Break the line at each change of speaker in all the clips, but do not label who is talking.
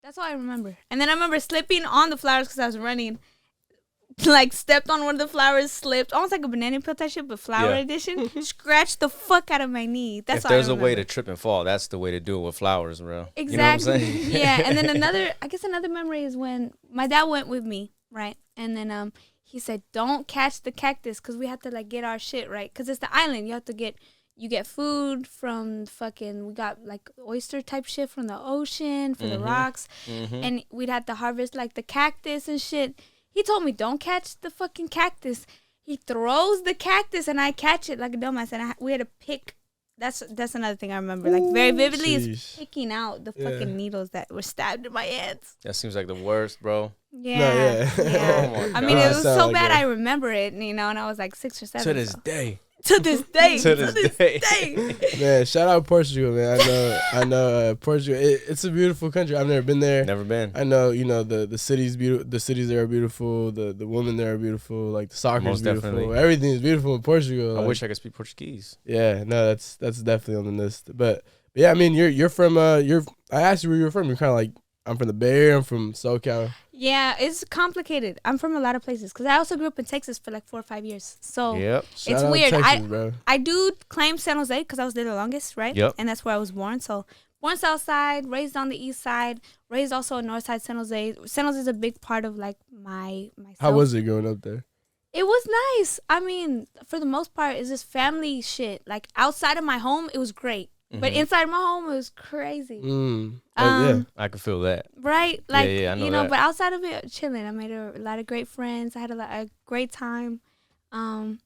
That's all I remember. And then I remember slipping on the flowers because I was running. Like, stepped on one of the flowers, slipped. Almost like a banana peel type shit, but flower edition. Scratched the fuck out of my knee. That's all I remember.
If there's a way to trip and fall, that's the way to do it with flowers, bro.
Exactly.
You know what I'm saying?
Yeah. And then another memory is when my dad went with me, right? And then he said, don't catch the cactus because we have to, like, get our shit, right? Because it's the island. You get food from we got, like, oyster type shit from the ocean, for the rocks. And we'd have to harvest, like, the cactus and shit. He told me, don't catch the fucking cactus. He throws the cactus, and I catch it like a dumbass. And we had to pick. That's another thing I remember, like, very vividly, is picking out the fucking needles that were stabbed in my hands.
That seems like the worst, bro.
Yeah.
Oh
I mean, it was so bad I remember it, and I was like 6 or 7.
To this day.
To this day.
Man, shout out Portugal, man. I know Portugal. It's a beautiful country. I've never been there.
Never been.
I know, the cities beautiful. The cities there are beautiful. The women there are beautiful. Like, the soccer is beautiful. Definitely. Everything is beautiful in Portugal.
I wish I could speak Portuguese.
Yeah, no, that's definitely on the list. But yeah, I mean, you're from I asked you where you're from. You're kind of like, I'm from the Bay Area. I'm from SoCal.
Yeah, it's complicated. I'm from a lot of places because I also grew up in Texas for like 4 or 5 years. So it's weird.
Texas,
I do claim San Jose because I was there the longest, right?
Yep.
And that's where I was born. So born South Side, raised on the East Side, raised also on North Side, San Jose. San Jose is a big part of like myself.
How was it growing up there?
It was nice. I mean, for the most part, it's just family shit. Like, outside of my home, it was great. But inside my home, it was crazy.
Yeah.
I could feel that.
Right? Like,
I know that.
But outside of it, chilling. I made a lot of great friends. I had a great time.
San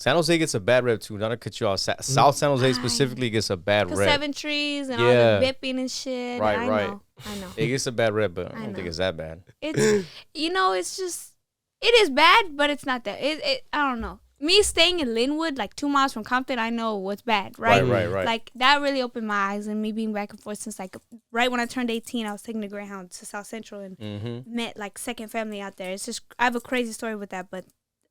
Jose gets a bad rep, too. Not to cut you off. South San Jose specifically gets a bad rep.
7 trees and all the bipping and shit.
Right.
I know.
It gets a bad rep, but I don't think it's that bad.
It's, it's just, it is bad, but it's not that. I don't know. Me staying in Linwood, like 2 miles from Compton, I know what's bad, right?
Right.
Like, that really opened my eyes, and me being back and forth since, like, right when I turned 18, I was taking the Greyhound to South Central and met, like, second family out there. It's just, I have a crazy story with that, but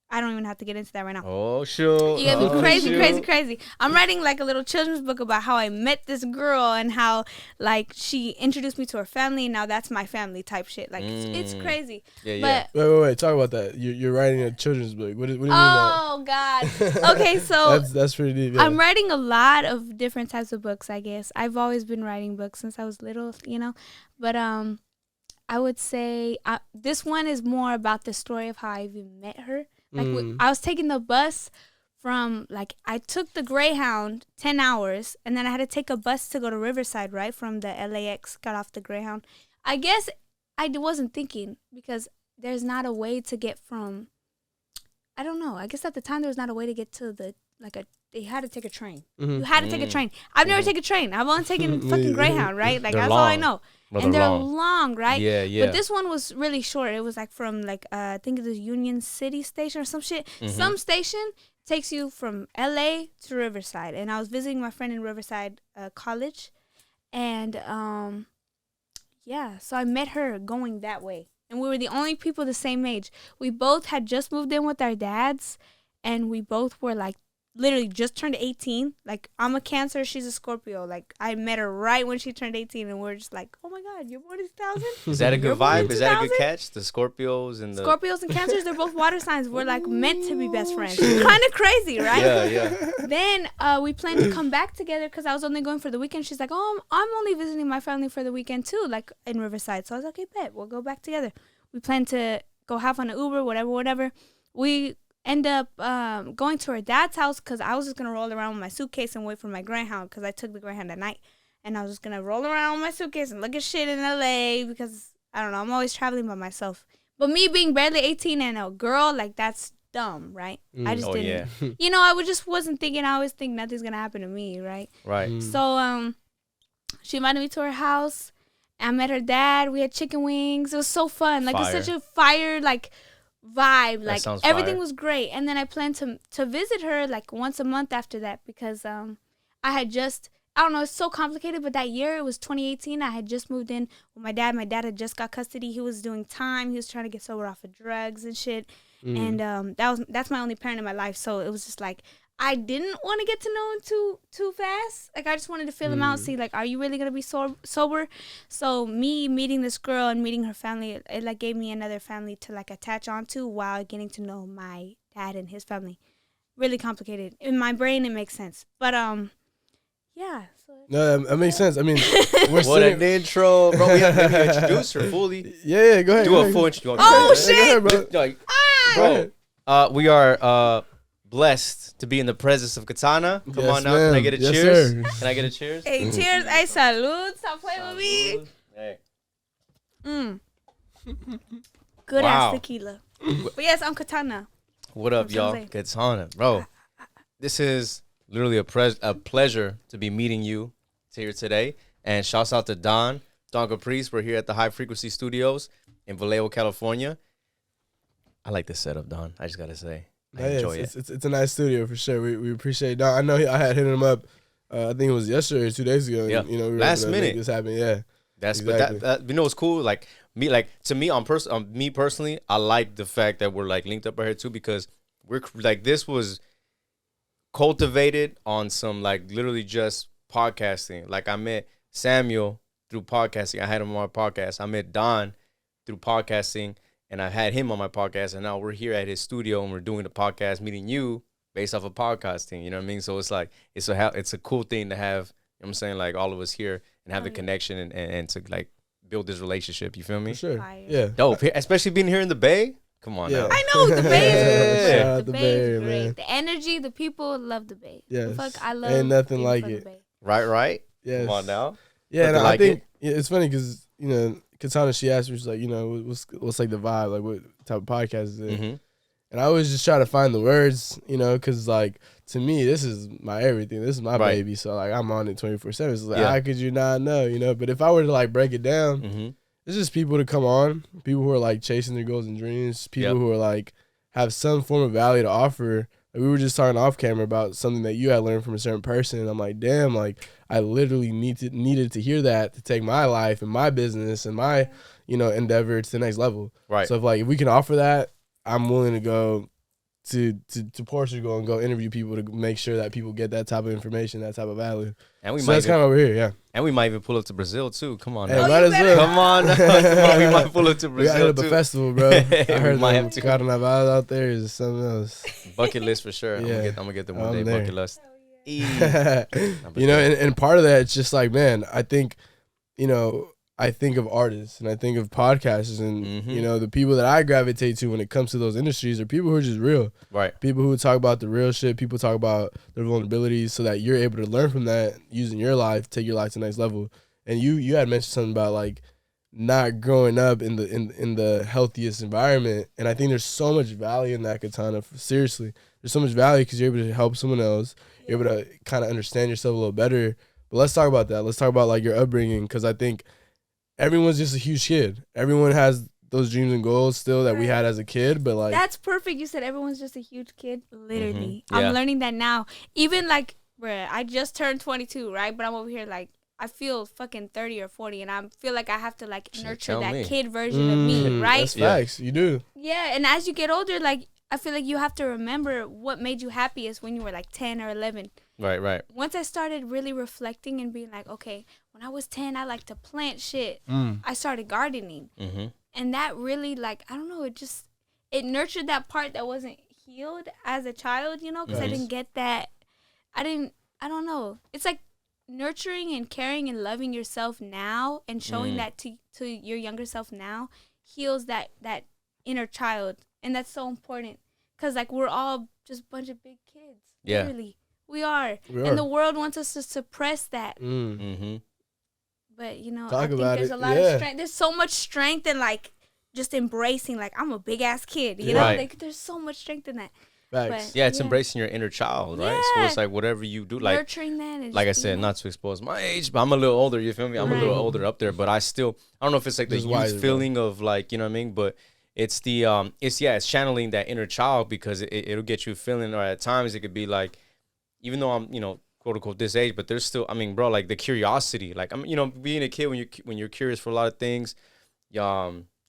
I don't even have to get into that right now.
Oh, sure.
You gotta be crazy. I'm writing, like, a little children's book about how I met this girl and how, like, she introduced me to her family, and now that's my family type shit. Like, it's crazy.
Yeah.
Wait. Talk about that. You're writing a children's book. What do you mean by
that? Oh, God. Okay, so
that's pretty deep. Yeah.
I'm writing a lot of different types of books, I guess. I've always been writing books since I was little, But I would say this one is more about the story of how I even met her. Like, I was taking the bus from, like, I took the Greyhound 10 hours, and then I had to take a bus to go to Riverside, right, from the LAX, got off the Greyhound. I guess I wasn't thinking, because there's not a way to get from, I don't know, I guess at the time there was not a way to get to they had to take a train. You had to take a train. I've never taken a train. I've only taken fucking Greyhound, right? Like, that's all I know. And they're long, right?
Yeah.
But this one was really short. It was like from like I think it was Union City Station or some shit. Some station takes you from LA to Riverside. And I was visiting my friend in Riverside College. And so I met her going that way. And we were the only people the same age. We both had just moved in with our dads, and we both were like literally just turned 18. Like, I'm a Cancer, she's a Scorpio. Like, I met her right when she turned 18, and we're just like, oh my God, you're born in 2000?
Is that a good vibe? Is that a good catch? The Scorpios and
Cancers, they're both water signs. We're like meant to be best friends. Kind of crazy, right?
Yeah.
Then we planned to come back together because I was only going for the weekend. She's like, oh, I'm only visiting my family for the weekend too, like in Riverside. So I was like, okay, bet, we'll go back together. We planned to go half on an Uber, whatever. We end up going to her dad's house because I was just going to roll around with my suitcase and wait for my Greyhound because I took the Greyhound at night. And I was just going to roll around with my suitcase and look at shit in LA because, I don't know, I'm always traveling by myself. But me being barely 18 and a girl, like, that's dumb, right? I just didn't. Yeah. I just wasn't thinking. I always think nothing's going to happen to me, right?
Right.
So she invited me to her house. I met her dad. We had chicken wings. It was so fun. Like, it's such a fire, like, vibe. Like, everything was great. And then I planned to visit her like once a month after that because I had just, I don't know, it's so complicated, but that year, it was 2018, I had just moved in with my dad. My dad had just got custody. He was doing time. He was trying to get sober off of drugs and shit. And that's my only parent in my life. So it was just like, I didn't want to get to know him too fast. Like, I just wanted to feel him out, see, like, are you really going to be sober? So me meeting this girl and meeting her family, it, like, gave me another family to, like, attach onto while getting to know my dad and his family. Really complicated. In my brain, it makes sense. But, yeah. So.
No, that makes sense. I mean,
what an intro, bro. We haven't even introduced her fully.
Yeah, go ahead.
Do a full intro.
Oh, shit.
Go ahead,
bro. We are blessed to be in the presence of Katana. Come on now.
Ma'am.
Can I get a
Yes,
cheers?
sir.
Can I get a cheers?
Hey, cheers. Hey, salud. Stop playing with me.
Hey.
Good
Wow.
ass tequila. But yes, I'm Katana.
What up,
From
y'all?
San Jose.
Katana, bro. This is literally a pleasure to be meeting you here today. And shouts out to Don Caprice. We're here at the High Frequency Studios in Vallejo, California. I like this setup, Don. I just gotta say, I enjoy it.
It's a nice studio for sure. We appreciate it. I know I had hit him up. I think it was yesterday or 2 days ago.
Yeah.
And, we were
Last
able to
minute.
make this happen. Yeah.
That's
Exactly.
but that you know what's cool? Like me, me personally, I like the fact that we're like linked up right here too, because we're like, this was cultivated on some like literally just podcasting. Like, I met Samuel through podcasting. I had him on my podcast. I met Don through podcasting, and I had him on my podcast. And now we're here at his studio and we're doing the podcast, meeting you based off of podcasting. You know what I mean? So it's like it's a cool thing to have. You know what I'm saying, like, all of us here and have the connection and to like build this relationship. You feel me?
For sure.
Fire.
Yeah.
Dope. Especially being here in the Bay. Come on
Yeah.
now.
I know the Bay is
Shout
great.
out
The
the
Bay
Bay,
is great.
man.
The energy, the people love the Bay.
Yes.
Fuck, I love.
Ain't nothing
being
like
from the
it.
Bay.
Right?
Yes.
Come on now.
Yeah, and
Nothing
I
like
think
it.
it's funny because Katana, she asked me, she's like, what's like the vibe, like what type of podcast is it?
Mm-hmm.
And I always just try to find the words, because like to me, this is my everything. This is my
Right.
baby. So like I'm on it 24/7. It's like,
Yeah.
how could you not know? But if I were to like break it down,
Mm-hmm.
it's just people to come on, people who are like chasing their goals and dreams, people
Yep.
who are like have some form of value to offer. Like, we were just talking off camera about something that you had learned from a certain person, and I'm like, damn, like I literally needed to hear that to take my life and my business and my endeavor to the next level.
Right.
So if we can offer that, I'm willing to go to Portugal and go interview people to make sure that people get that type of information, that type of value.
And we
So
might
that's
even,
kind of over here, yeah.
and we might even pull up to Brazil too. Come on
Hey,
now.
might
you
as
better.
well.
Come on, now. Come on. We might pull up to
We got to
Brazil
hit the
too.
festival, bro. I heard
We might
them
have to.
carnavals out there is something else.
Bucket list for sure.
Yeah.
I'm gonna get the one
I'm
day
there.
bucket list.
And part of that, it's just like, man, I think, I think of artists and I think of podcasters and,
Mhm.
The people that I gravitate to when it comes to those industries are people who are just real.
Right.
People who talk about the real shit. People talk about their vulnerabilities so that you're able to learn from that using your life, take your life to the next level. And you had mentioned something about like not growing up in the healthiest environment. And I think there's so much value in that, Katana. Seriously, there's so much value because you're able to help someone else. You're able to kind of understand yourself a little better. But let's talk about that. Let's talk about like your upbringing, because I think everyone's just a huge kid. Everyone has those dreams and goals still that we had as a kid, but like
That's perfect. You said everyone's just a huge kid. Literally.
Mhm. Yeah.
I'm learning that now. Even like, bruh, I just turned 22, right? But I'm over here like, I feel fucking 30 or 40, and I feel like I have to like nurture
tell
that
me.
kid version of me, right?
That's facts. You do.
Yeah, and as you get older, like, I feel like you have to remember what made you happiest when you were like 10 or 11.
Right.
Once I started really reflecting and being like, okay, when I was 10, I liked to plant shit. I started gardening.
Mm-hmm.
And that really, like, I don't know, it nurtured that part that wasn't healed as a child, because I
Nice.
didn't get that. I don't know. It's like nurturing and caring and loving yourself now and showing that to your younger self now heals that inner child. And that's so important because, like, we're all just a bunch of big kids.
Yeah.
Literally. We are.
We are.
And the world wants us to suppress that.
Mm-hmm.
But,
Talk
I think
about
there's
it.
a lot
Yeah.
of strength. There's so much strength in, like, just embracing, like, I'm a big ass kid. You know,
Right.
like, there's so much strength in that.
Facts.
But-
Yeah, it's
Yeah.
embracing your inner child, right? So it's
Yeah.
like whatever you do, like
Nurturing that. And
like I
just
said,
being
not to expose my age, but I'm a little older. You feel me? I'm a little
Right.
older up there, but I don't know if it's like the
Just
youth
wiser, bro.
feeling of like, you know what I mean? But it's it's channeling that inner child because it'll get you feeling, or at times it could be like, even though I'm, quote unquote this age, but there's still, I mean, bro, like the curiosity, like being a kid when you're curious for a lot of things,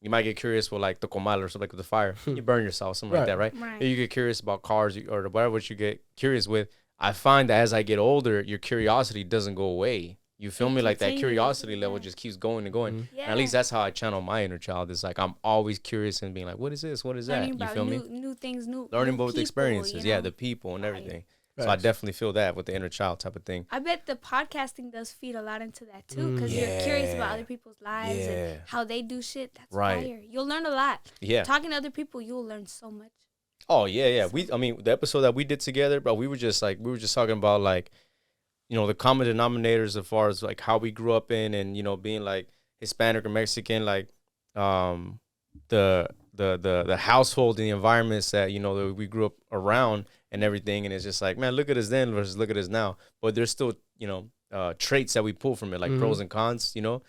You might get curious with like the comal or something like with the fire. You burn yourself, something like that, right?
Right.
Or you get curious about cars or whatever what you get curious with. I find that as I get older, your curiosity doesn't go away. You feel
It
me? Like that
continues,
curiosity
yeah.
level just keeps going and going.
Mhm.
Yeah.
And at least that's how I channel my inner child. It's like I'm always curious and being like, what is this? What is that?
Learning
You
about
feel me?
new things,
Learning
new
about the
people,
experiences,
you
yeah,
know?
the people and
Right.
everything. So I
Facts.
definitely feel that with the inner child type of thing.
I bet the podcasting does feed a lot into that too, because you're curious about other people's lives
Yeah.
and how they do shit. That's
Right.
fire. You'll learn a lot.
Yeah.
Talking to other people, you'll learn so much.
Oh yeah. I mean, the episode that we did together, bro, we were just talking about like, you know, the common denominators as far as like how we grew up in, and you know, being like Hispanic or Mexican, like the household and the environments that, you know, that we grew up around and everything. And it's just like, man, look at us then versus look at us now. But there's still, you know, traits that we pull from it, like pros and cons, you know.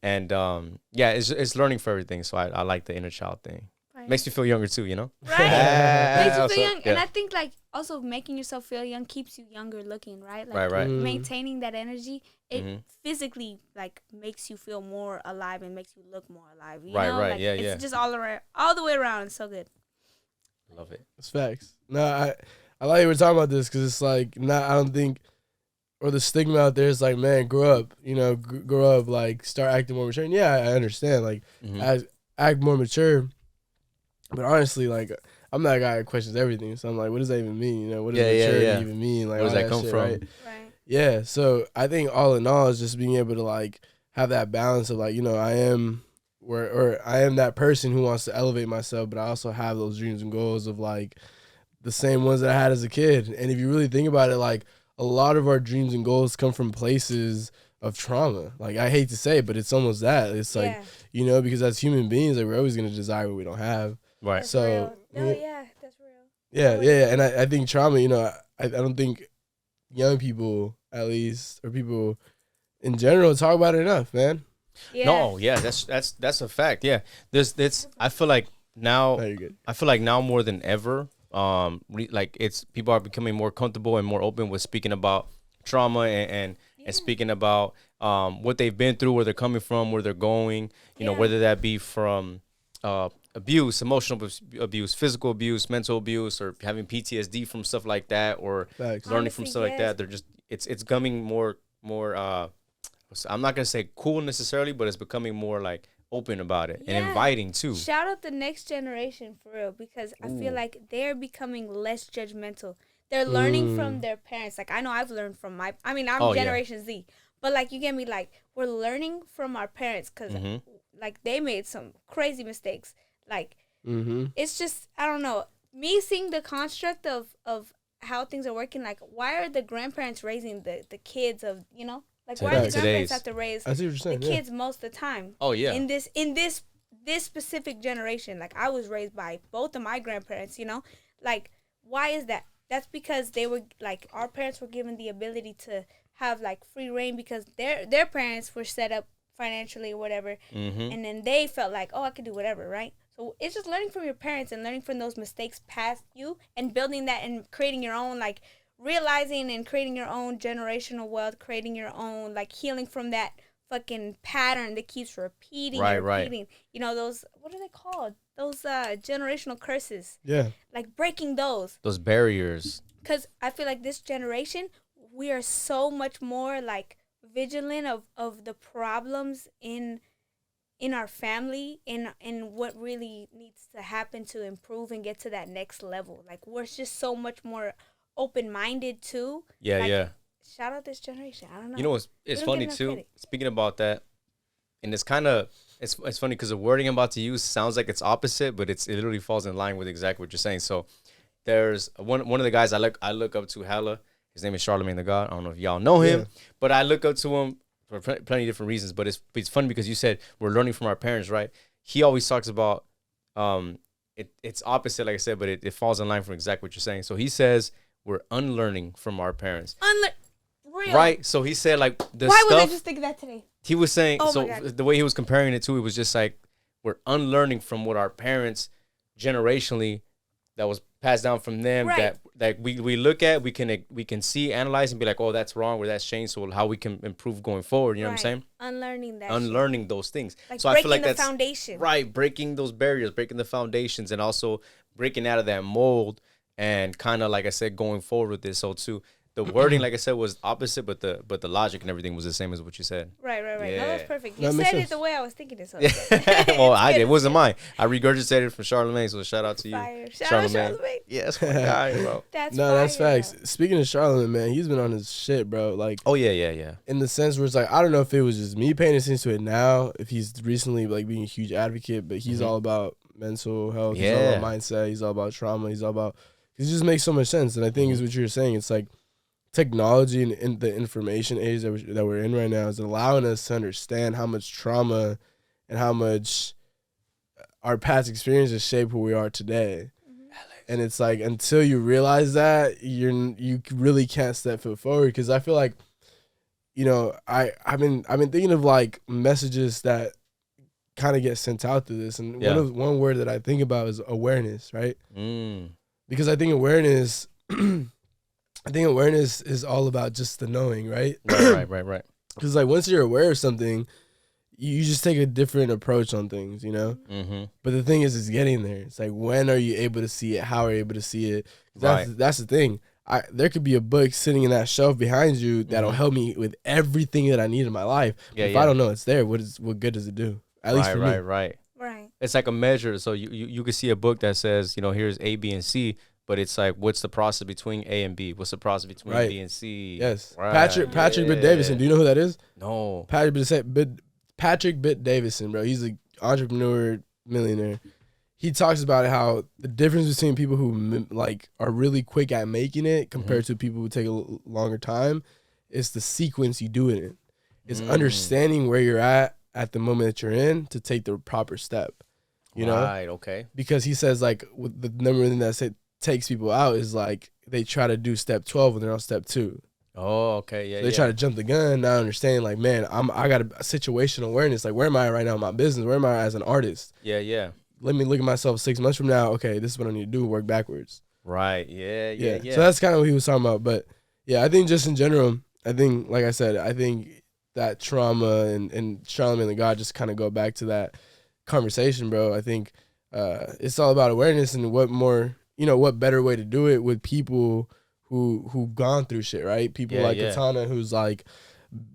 And yeah, it's learning for everything. So I like the inner child thing.
Right.
Makes me feel younger too, you know.
Right. Makes you
Also,
feel young. And
yeah.
I think like also making yourself feel young keeps you younger looking, right? Like
Right.
maintaining that energy, it
Mhm.
physically like makes you feel more alive and makes you look more alive. You
Right,
know?
right,
Like,
yeah,
it's
yeah.
just all around, all the way around. It's so good.
Love it.
It's facts. No, I like you were talking about this because it's like not. I don't think, or the stigma out there is like, man, grow up. You know, grow up. Like start acting more mature. And yeah, I understand. Like
Mhm.
act more mature. But honestly, like I'm that guy that questions everything. So I'm like, what does that even mean? You know, what does
Yeah,
maturity even mean? Like,
Where does
all
that come
shit,
from?
Right?
Right.
Yeah. So I think all in all is just being able to like have that balance of like, you know, I am that person who wants to elevate myself, but I also have those dreams and goals of like the same ones that I had as a kid. And if you really think about it, like a lot of our dreams and goals come from places of trauma. Like I hate to say it, but it's almost that. It's like,
Yeah.
you know, because as human beings, like we're always gonna desire what we don't have.
Right.
That's
So,
real. No,
yeah.
yeah, that's real.
Yeah. And I think trauma, you know, I don't think young people at least or people in general talk about it enough, man.
Yeah.
No, yeah, that's a fact. Yeah, I feel like now,
No, you're good.
I feel like now more than ever, like it's people are becoming more comfortable and more open with speaking about trauma and speaking about what they've been through, where they're coming from, where they're going. You know,
Yeah.
whether that be from abuse, emotional abuse, physical abuse, mental abuse, or having PTSD from stuff like that, or
Facts.
learning from
Honestly,
stuff like
yes.
that. They're just it's becoming more I'm not gonna say cool necessarily, but it's becoming more like open about it and
Yeah.
inviting too.
Shout out the next generation for real, because I feel
Ooh.
like they're becoming less judgmental. They're learning from their parents. Like I know I've learned from I'm
Oh, yeah.
Generation Z, but like you get me, like we're learning from our parents because
Mhm.
like they made some crazy mistakes. Like
Mm-hmm.
it's just I don't know. Me seeing the construct of how things are working. Like why are the grandparents raising the kids of, you know? Like why do the
Today's.
grandparents have to raise
I see what you're
the
saying.
kids most of the time?
Oh yeah.
In this specific generation, like I was raised by both of my grandparents, you know, like why is that? That's because they were like our parents were given the ability to have like free reign because their parents were set up financially or whatever,
Mm-hmm.
and then they felt like, oh, I could do whatever, right? So it's just learning from your parents and learning from those mistakes past you and building that and creating your own, like realizing and creating your own generational wealth, creating your own like healing from that fucking pattern that keeps repeating
Right,
and
right.
repeating. You know, those, what are they called? Those generational curses.
Yeah.
Like breaking those.
Those barriers.
Because I feel like this generation, we are so much more like vigilant of the problems in our family, in what really needs to happen to improve and get to that next level. Like we're just so much more open-minded too.
Yeah,
Like,
yeah.
Shout out this generation. I don't know.
You know, it's
We don't
funny
give enough
too.
credit.
Speaking about that, and it's kind of it's funny because the wording I'm about to use sounds like it's opposite, but it literally falls in line with exactly what you're saying. So there's one of the guys I look up to hella. His name is Charlemagne the God. I don't know if y'all know him,
Yeah.
but I look up to him for plenty of different reasons. But it's funny because you said we're learning from our parents, right? He always talks about it's opposite, like I said, but it falls in line from exactly what you're saying. So he says we're unlearning from our parents.
Real.
Right, so he said like the
Why was I
stuff
just thinking that today?
he was saying.
Oh my
So
God.
the way he was comparing it to, it was just like we're unlearning from what our parents generationally that was passed down from them
Right.
that we look at, we can see, analyze, and be like, oh, that's wrong or that's changed. So how we can improve going forward. You know what I'm saying?
Unlearning that shit.
Unlearning those things.
Like
so I
breaking
feel like
the
that's
foundation.
right. Breaking those barriers, breaking the foundations, and also breaking out of that mold, and kind of like I said, going forward with this. So too, the wording, like I said, was opposite, but the logic and everything was the same as what you said.
Right. No,
Yeah.
that's perfect.
That
You
makes
said
sense.
it the way I was thinking it. So
Well, I did. It wasn't mine. I regurgitated it from Charlemagne. So shout out to you,
Fire. Shout out Charlemagne.
Yeah, that's my guy, bro.
That's
No, that's
fire.
facts. Speaking of Charlemagne, man, he's been on his shit, bro. Like,
Oh yeah.
in the sense where it's like, I don't know if it was just me paying attention to it now, if he's recently like being a huge advocate, but he's all about mental health. He's all
Yeah.
about mindset. He's all about trauma. He's all about, it just makes so much sense. And I think is what you're saying. It's like technology and the information age that we're in right now is allowing us to understand how much trauma and how much our past experiences shape who we are today. And it's like, until you realize that, you really can't step foot forward. Because I feel like, you know, I've been thinking of like messages that kind of get sent out through this, and one word that I think about is awareness, right? Because I think awareness, is all about just the knowing, right?
Right.
Because like once you're aware of something, you just take a different approach on things, you know.
Mm-hmm.
But the thing is getting there. It's like, when are you able to see it? How are you able to see it? That's the thing. There could be a book sitting in that shelf behind you that'll help me with everything that I need in my life. If I don't know it's there, what good does it do? At least for me.
Right.
It's like a measure. So you can see a book that says, you know, here's A, B, and C, but it's like, what's the process between A and B? What's the process between B and C?
Yes.
Right.
Patrick Bitt Davidson. Do you know who that is?
No.
Patrick Bitt Davidson, bro. He's an entrepreneur, millionaire. He talks about how the difference between people who like are really quick at making it compared to people who take a longer time is the sequence you do it in. It's understanding where you're at the moment that you're in to take the proper step. You know?
Right, okay.
Because he says like the number thing that takes people out is like they try to do step 12 when they're on step 2.
Oh, okay, yeah.
So they try to jump the gun, not understanding like, man, I got a situational awareness. Like, where am I right now in my business? Where am I as an artist?
Yeah.
Let me look at myself 6 months from now. Okay, this is what I need to do. Work backwards.
Right. Yeah.
So that's kind of what he was talking about. But yeah, I think just in general, I think, like I said, I think that trauma and Charlemagne the God just kind of go back to that conversation, bro. I think it's all about awareness, and what better way to do it with people who've gone through shit, right? People like Katana, who's like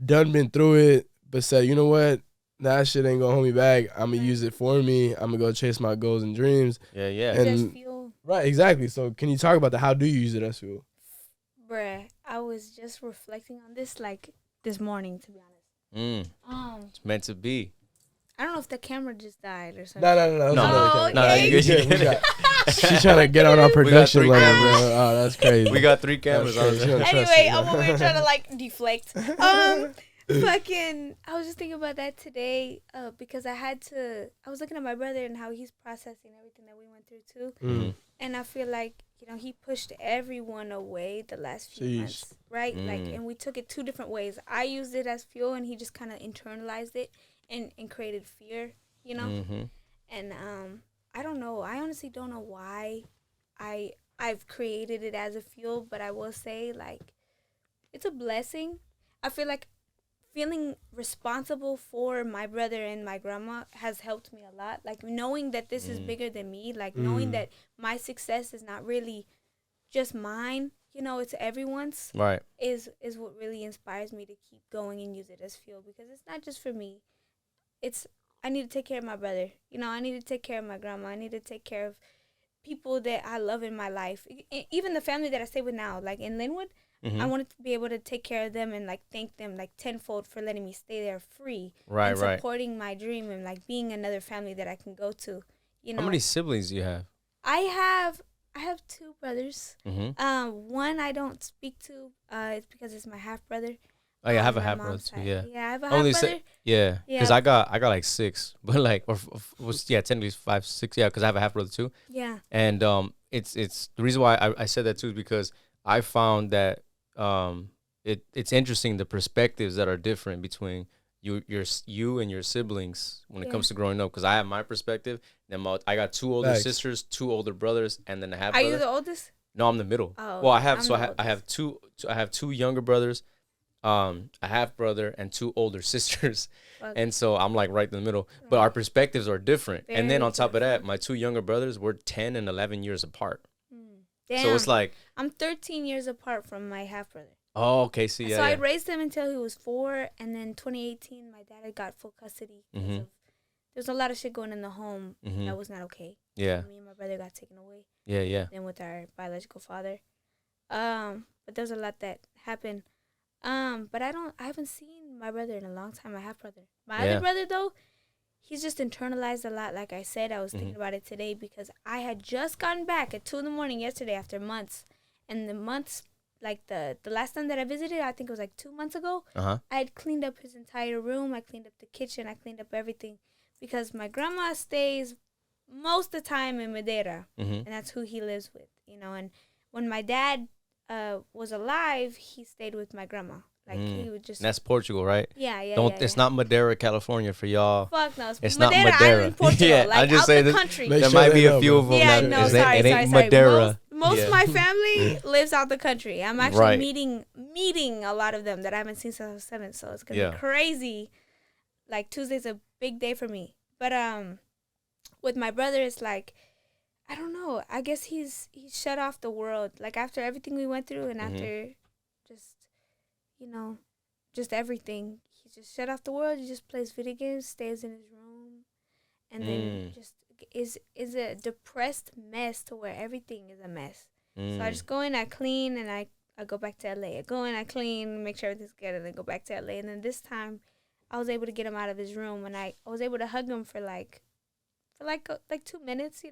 been through it, but said, you know what? That shit ain't gonna hold me back. I'm gonna use it for me. I'm gonna go chase my goals and dreams.
Yeah.
And
Just fuel.
right, exactly. So can you talk about that? How do you use it as fuel?
Bruh, I was just reflecting on this like this morning, to be honest.
It's meant to be.
I don't know if the camera just died or something.
No.
Oh,
No,
okay.
you good.
She's trying to get on our production
three
line,
cameras.
bro. Oh, that's crazy.
We got 3 cameras
That's
on
crazy.
there.
Anyway, I'm over here trying to like deflect. I was just thinking about that today because I was looking at my brother and how he's processing everything that we went through too. And I feel like, you know, he pushed everyone away the last few months, right? Like, and we took it 2 different ways. I used it as fuel and he just kind of internalized it and created fear, you know? And I don't know. I honestly don't know why I've created it as a fuel, but I will say, like, it's a blessing. I feel like feeling responsible for my brother and my grandma has helped me a lot. Like, knowing that this is bigger than me, like knowing that my success is not really just mine, you know, it's everyone's.
Right.
Is what really inspires me to keep going and use it as fuel, because it's not just for me. I need to take care of my brother. You know, I need to take care of my grandma. I need to take care of people that I love in my life. Even the family that I stay with now, like in Linwood, I wanted to be able to take care of them and like thank them like tenfold for letting me stay there free.
Right,
and supporting my dream and like being another family that I can go to. You know,
How many siblings do you have?
I have 2 brothers. One I don't speak to. It's because it's my half brother.
Oh yeah, I have a
my
half brother
mom's
too.
side.
Yeah.
Yeah, I have a half brother.
Yeah,
Yeah.
because I got like 6, but like technically 5, 6. Yeah, because I have a half brother too.
Yeah.
And it's the reason why I said that too is because I found that it's interesting the perspectives that are different between you and your siblings when it
Yeah.
comes to growing up, because I have my perspective. Then I got two older
Facts.
sisters, two older brothers, and then a half
Are
brother.
you the oldest?
No, I'm the middle.
Oh,
Well, I have
I'm
so
the
I have I have two younger brothers, a half brother, and two older sisters,
Fuck.
and so I'm like right in the middle. But our perspectives are different. And then
Very
on top of that,
different.
my two younger brothers were 10 and 11 years apart.
Damn.
So it's like,
I'm 13 years apart from my half brother.
oh, okay, see, yeah,
So I
yeah.
raised him until he was 4, and then 2018, my dad had got full custody.
Mhm.
Of, there's a lot of shit going in the home
Mhm.
that was not okay.
Yeah,
Me and my brother got taken away.
yeah, yeah.
Then with our biological father. But there's a lot that happened. But I haven't seen my brother in a long time. My half brother. My
Yeah.
other brother though, he's just internalized a lot. Like I said, I was
Mm-hmm.
thinking about it today because I had just gotten back at 2 a.m. yesterday after months, and the months, like the last time that I visited, I think it was like 2 months ago.
Uh-huh.
I had cleaned up his entire room. I cleaned up the kitchen. I cleaned up everything because my grandma stays most of the time in Madeira,
Mm-hmm.
and that's who he lives with, And when my dad was alive, he stayed with my grandma. Like he would just
And that's Portugal, right?
yeah.
It's
Yeah.
not Madeira, California for y'all.
Fuck no,
It's
Madeira,
not Madeira.
Island, Portugal,
Yeah,
like
I just
out
say
the
that-
country.
Make
There
sure
might
they
be a
know,
few
bro.
of them.
Yeah,
that
no,
it
sorry,
ain't
sorry.
Madeira.
Most
Yeah.
of my family lives out the country. I'm actually
Right.
meeting a lot of them that I haven't seen since I was 7, so it's gonna
Yeah.
be crazy. Like Tuesday's a big day for me. But with my brother, it's like I don't know. I guess he's shut off the world. Like after everything we went through, and
Mhm.
after just just everything, he just shut off the world. He just plays video games, stays in his room, and then just is a depressed mess to where everything is a mess. So I just go in, I clean, and I go back to LA. I go in, I clean, make sure everything's good, and then go back to LA. And then this time, I was able to get him out of his room, and I was able to hug him for like 2 minutes,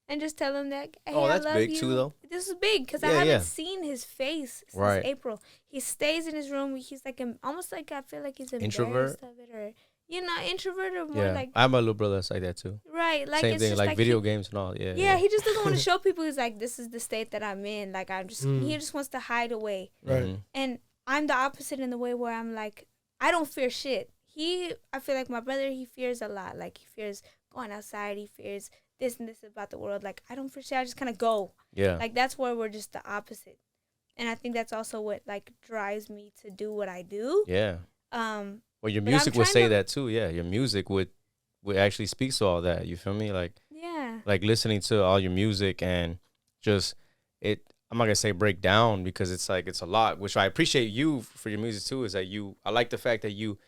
and just tell him that, hey,
Oh, that's
I love
big
you.
too, though.
This is big because I
Yeah,
haven't
yeah.
seen his face since
Right.
April. He stays in his room. He's like almost like I feel like he's
Introvert?
embarrassed of it, or introvert, or more
Yeah,
like
I have my little brother that's like that too.
right, like
Same
it's
thing,
just
like video
he,
games and all. Yeah,
yeah, he just doesn't want to show people. He's like, this is the state that I'm in. Like I'm just
Mm.
he just wants to hide away.
Right.
Mhm.
And I'm the opposite in the way where I'm like, I don't fear shit. I feel like my brother, he fears a lot. Like he fears going outside. He fears this and this about the world. Like I don't fear shit. I just kind of go.
Yeah.
Like that's where we're just the opposite. And I think that's also what like drives me to do what I do.
Yeah.
Um,
Well, your
But I'm
music would
trying
say
to-
that too. Yeah, your music would actually speak to all that. You feel me?
yeah.
Like listening to all your music and just it. I'm not gonna say break down because it's like it's a lot. Which I appreciate you for your music too. Is that I like the fact that you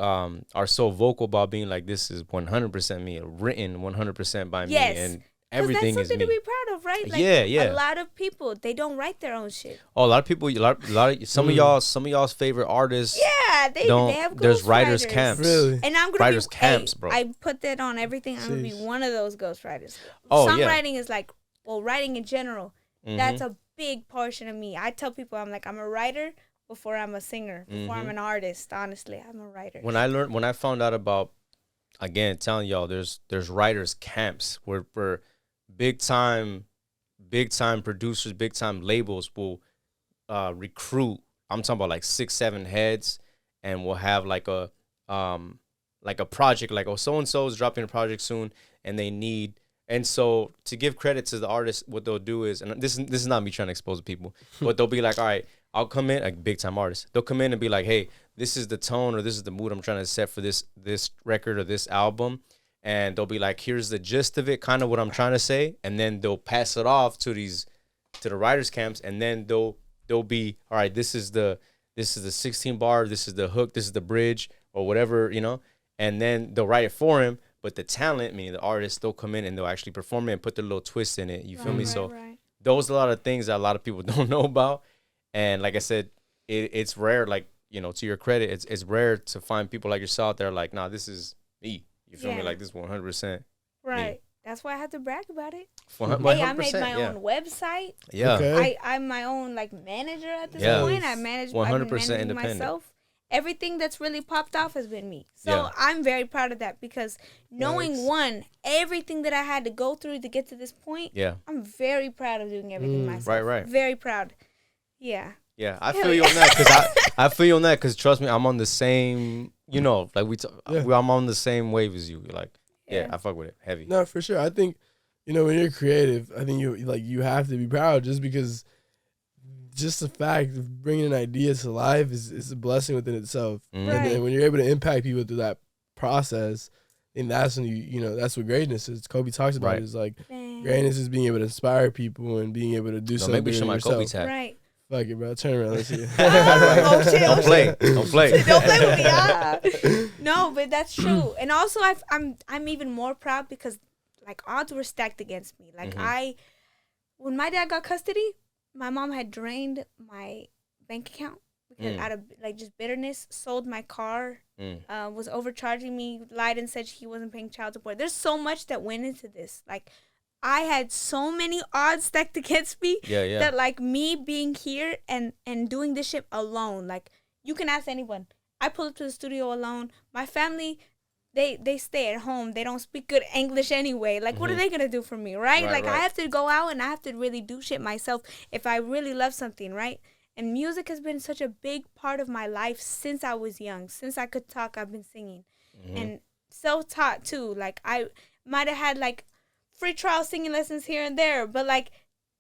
are so vocal about being like this is 100% me, written 100% by
Yes.
me, and
'Cause
everything
that's
is
something
me.
to be proud of, right? Like,
Yeah, yeah.
A lot of people, they don't write their own shit.
Oh, a lot of people, some of y'all's favorite artists.
Yeah, they have
There's
ghostwriters.
writers camps.
Really?
And I'm gonna
Writers
be
camps, bro.
I put that on everything. I'm gonna be
Jeez.
one of those ghostwriters.
Oh, yeah.
Songwriting is like, well, writing in general.
Mhm.
That's a big portion of me. I tell people I'm a writer before I'm a singer, before I'm an artist. Honestly, I'm a writer.
When I found out about, again, telling y'all there's writers camps where big time producers, big time labels will recruit. I'm talking about like 6-7 heads, and we'll have like a project, like, oh, so and so is dropping a project soon, and they need. And so to give credit to the artist, what they'll do is, and this is not me trying to expose people, but they'll be like, all right, I'll come in, like big time artists. They'll come in and be like, hey, this is the tone or this is the mood I'm trying to set for this record or this album. And they'll be like, here's the gist of it, kind of what I'm trying to say. And then they'll pass it off to the writers camps. And then they'll be, all right, this is the 16 bar, this is the hook, this is the bridge or whatever, and then they'll write it for him. But the talent, meaning the artist, they'll come in and they'll actually perform it and put their little twist in it. You feel me? So those are a lot of things that a lot of people don't know about. And like I said, it's rare, like, to your credit, it's rare to find people like yourself that are like, nah, this is me. You feel me?
Yeah.
Like this 100%.
Right. That's why I have to brag about it.
100%,
Hey, I made my
yeah.
own website.
Yeah.
Okay.
I'm my own like manager at this
Yeah.
point. I've been
100%
managing
independent.
myself. Everything that's really popped off has been me. So
Yeah.
I'm very proud of that because knowing
Thanks.
everything that I had to go through to get to this point,
Yeah.
I'm very proud of doing everything myself.
Right.
Very proud. Yeah.
Yeah. I
Hell
feel you
yeah.
on that because I feel you on that because trust me, I'm on the same you know, like
Yeah.
I'm on the same wave as you. Like, yeah,
Yeah.
I fuck with it heavy.
No, for sure. I think, when you're creative, I think you have to be proud just because just the fact of bringing an idea to life is a blessing within itself.
Mhm.
And then
Right.
when you're able to impact people through that process, then that's when that's what greatness is. Kobe talks about
Right.
it, is like
Man.
greatness is being able to inspire people and being able to do
No,
something
make me
bigger
show
than
my
yourself.
Kobe tag.
Right.
Fuck it, bro. Turn around. Let's see it.
Oh, shit.
Don't play. Don't play.
Don't play with me. No, but that's true. And also, I'm even more proud because like odds were stacked against me. Like
Mhm.
when my dad got custody, my mom had drained my bank account because out of like just bitterness, sold my car, was overcharging me, lied and said he wasn't paying child support. There's so much that went into this. Like I had so many odds stacked against me
Yeah.
that like me being here and doing this shit alone, like you can ask anyone. I pull up to the studio alone. My family, they stay at home. They don't speak good English anyway. Like what are they gonna do for me, right?
Right,
Like I
right.
have to go out and I have to really do shit myself if I really love something, right? And music has been such a big part of my life since I was young. Since I could talk, I've been singing. And self-taught too. Like I might have had like free trial singing lessons here and there, but like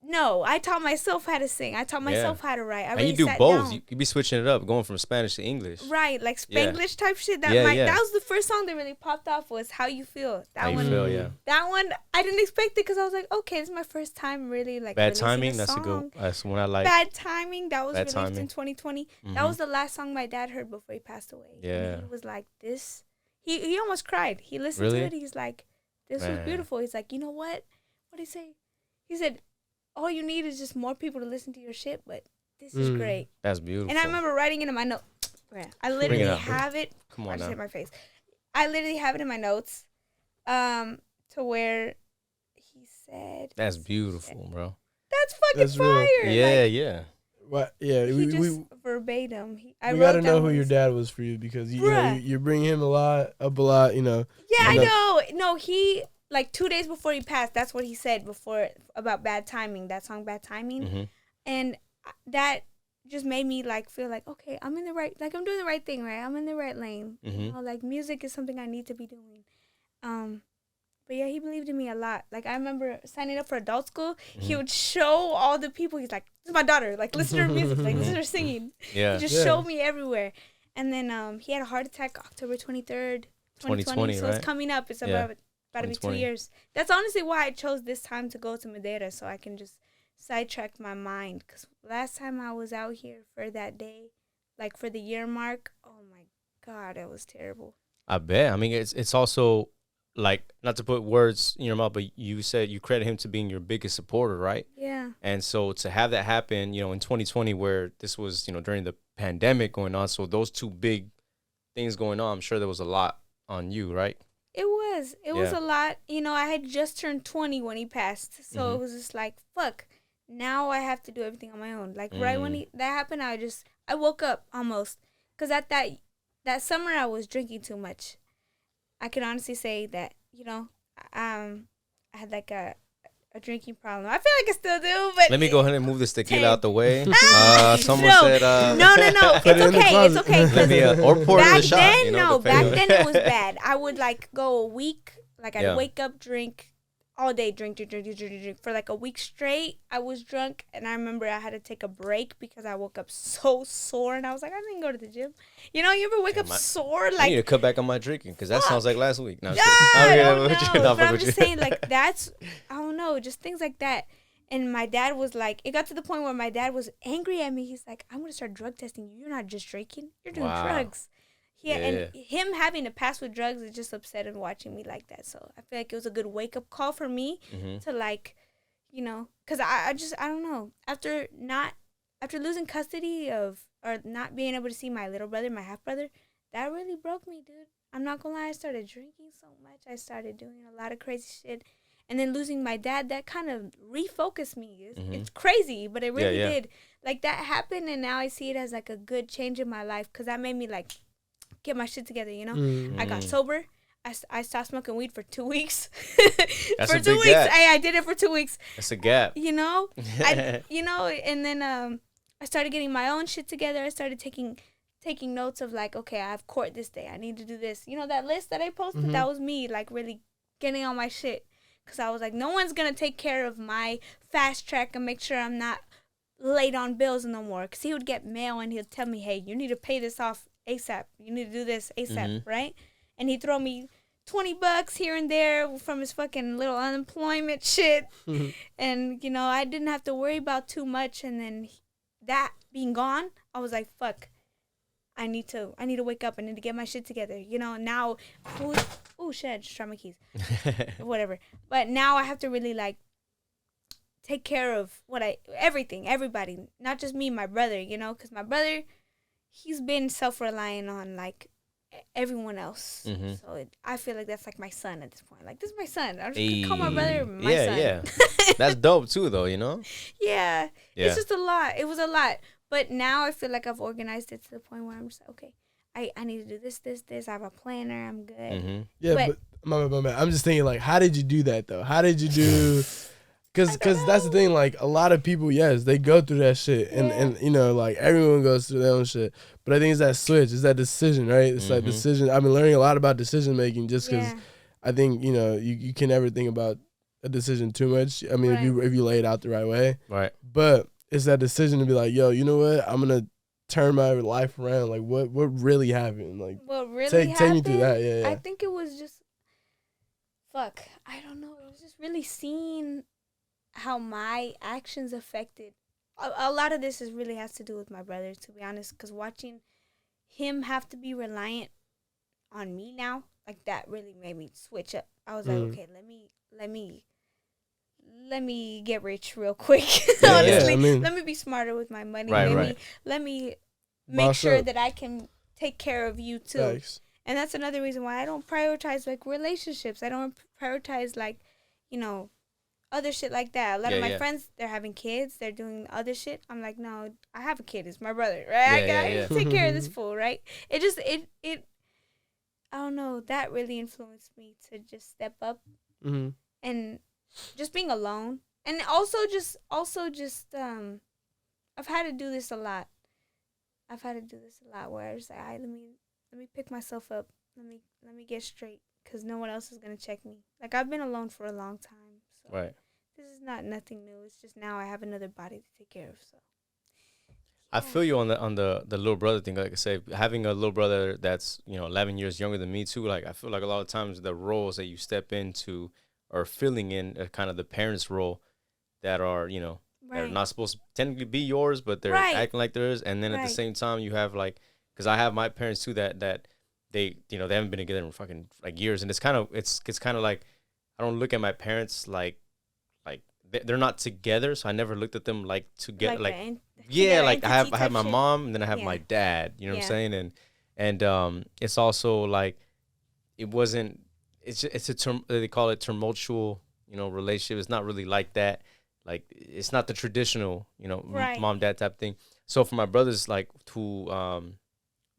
no, I taught myself how to sing. I taught myself how to write. I
And
really
you do
sat
both.
down.
You be switching it up, going from Spanish to English.
Right, like
Yeah.
Spanglish type shit. That
Yeah.
that was the first song that really popped off was "How You Feel." That
How you
one,
feel? Yeah.
that one, I didn't expect it because I was like, okay, this is my first time really like
Bad
releasing
timing.
a
That's a
song.
good. That's one I like.
Bad timing. That was
Bad
released
Timing.
in 2020. That
Mhm.
was the last song my dad heard before he passed away.
Yeah.
And he was like, this. He almost cried. He listened
Really?
to it. He's like, this was
Man.
beautiful. He's like, you know what? What did he say? He said, all you need is just more people to listen to your shit, but this is great.
That's beautiful.
And I remember writing it in my note. I literally
up.
have it.
Come
I
on
just
now.
hit my face. I literally have it in my notes, to where he said,
That's beautiful, bro.
"That's fucking
That's real.
fire."
Yeah,
Like,
yeah.
What? Yeah,
he
we
just verbatim. I
we
wrote
gotta know
down
who
what
your
he
dad was for you, because
Bruh.
you bring him up a lot.
Yeah, I know. No, he like 2 days before he passed. That's what he said before about bad timing. That song, "Bad Timing,"
Mhm.
and that just made me like feel like, okay, I'm in the right, like I'm doing the right thing, right? I'm in the right lane. You know, like music is something I need to be doing. But yeah, he believed in me a lot. Like I remember signing up for adult school. He would show all the people. He's like, "This is my daughter. Like listen to her music. Like listen to her singing."
Yeah.
He just showed me everywhere. And then he had a heart attack October 23rd, 2020. So
right?
it's coming up. It's
Yeah.
about to be 2
2020.
years. That's honestly why I chose this time to go to Madeira, so I can just sidetrack my mind. Because last time I was out here for that day, like for the year mark, oh my God, it was terrible.
I bet. I mean, it's also like, not to put words in your mouth, but you said you credit him to being your biggest supporter, right?
Yeah.
And so to have that happen, in 2020, where this was, during the pandemic going on, so those two big things going on, I'm sure there was a lot on you, right?
It was. It was
Yeah.
a lot. I had just turned 20 when he passed. So it was just like, fuck. Now I have to do everything on my own. Like right when that happened, I woke up almost. Because at that summer I was drinking too much. I can honestly say that, I had like a drinking problem. I feel like I still do, but
Let me go ahead and move this tequila out the way. Someone
No.
said,
No. It's
Put it in the
okay. It's
closet.
okay. 'Cause
let me, or pour it in the
back
shot.
then, no. Back
depending.
then it was bad. I would like go a week. Like I'd
Yeah.
wake up, drink all day, drink for like a week straight. I was drunk, and I remember I had to take a break because I woke up so sore, and I was like, I didn't go to the gym. You ever wake up sore?
I
Like,
need to cut back on my drinking, because that sounds like last week. No, I'm
yeah,
just kidding.
I
I'm
don't
kidding.
know.
No,
But I'm
fuck
just
with you.
saying, like, that's, I don't know, just things like that. And my dad was like, it got to the point where my dad was angry at me. He's like, I'm going to start drug testing you. You're not just drinking. You're doing
Wow.
drugs.
Yeah.
And him having to pass with drugs is just upset and watching me like that. So I feel like it was a good wake-up call for me to, like, because I don't know. After losing custody of, or not being able to see my little brother, my half-brother, that really broke me, dude. I'm not going to lie. I started drinking so much. I started doing a lot of crazy shit. And then losing my dad, that kind of refocused me. It's crazy, but it really did. Like, that happened, and now I see it as, like, a good change in my life, because that made me, like, get my shit together, I got sober. I stopped smoking weed for 2 weeks.
That's
for
a
2
big
weeks.
gap.
I did it for 2 weeks.
That's a gap.
And then I started getting my own shit together. I started taking taking notes of like, okay, I have court this day. I need to do this. You know, that list that I posted,
Mhm.
that was me like really getting on my shit. Because I was like, no one's going to take care of my fast track and make sure I'm not late on bills no more. Because he would get mail and he'd tell me, hey, you need to pay this off ASAP. You need to do this ASAP, right? And he'd throw me $20 here and there from his fucking little unemployment shit. And, you know, I didn't have to worry about too much. And then that being gone, I was like, fuck. I need to wake up. I need to get my shit together. You know, now, oh shit, I just dropped my keys. Whatever. But now I have to really like take care of everybody, not just me, my brother, you know, because my brother, he's been self-reliant on like everyone else. So I feel like that's like my son at this point. Like, this is my son. I'm just gonna call my brother my son.
Yeah. That's dope too, though, you know?
Yeah. It's just a lot. It was a lot. But now I feel like I've organized it to the point where I'm just like, okay, I need to do this. I have a planner. I'm good.
Yeah, but my, I'm just thinking, like, how did you do that, though? How did you do... Because that's the thing, like, a lot of people, yes, they go through that shit. And, you know, like, everyone goes through their own shit. But I think it's that switch. It's that decision, right? It's that decision. I've been learning a lot about decision-making just because I think, you know, you can never think about a decision too much. I mean, if you lay it out the right way.
Right.
But it's that decision to be like, yo, you know what? I'm going to turn my life around. Like, what really happened? Like,
what really happened?
Take me through that, yeah.
I think it was just, I don't know. It was just really seeing how my actions affected. A lot of this really has to do with my brother, to be honest, because watching him have to be reliant on me now, like, that really made me switch up. I was like, okay, let me get rich real quick. Honestly, let me be smarter with my money. Let me make sure that I can take care of you too. Thanks. And that's another reason why I don't prioritize like relationships. I don't prioritize like, you know, other shit like that. A lot of my friends, they're having kids, they're doing other shit. I'm like, no, I have a kid. It's my brother, right? I gotta take care of this fool, right? It just I don't know. That really influenced me to just step up and just being alone, and also just I've had to do this a lot. Where I was like, let me pick myself up. Let me get straight, because no one else is gonna check me. Like, I've been alone for a long time, so this is not nothing new. It's just now I have another body to take care of. So
I feel you on the little brother thing. Like I say, having a little brother that's, you know, 11 years younger than me too. Like, I feel like a lot of times the roles that you step into or filling in kind of the parents' role that are, you know, they're not supposed to technically be yours, but they're acting like theirs. And then at the same time, you have like, because I have my parents too that they, you know, they haven't been together in fucking like years, and it's kind of like, I don't look at my parents like they're not together, so I never looked at them like together. Like I have my mom, and then I have my dad. You know what I'm saying? And it's also like, it wasn't. It's a term they call it tumultual, you know, relationship. It's not really like that. Like, it's not the traditional, you know, mom dad type thing. So for my brothers, like, who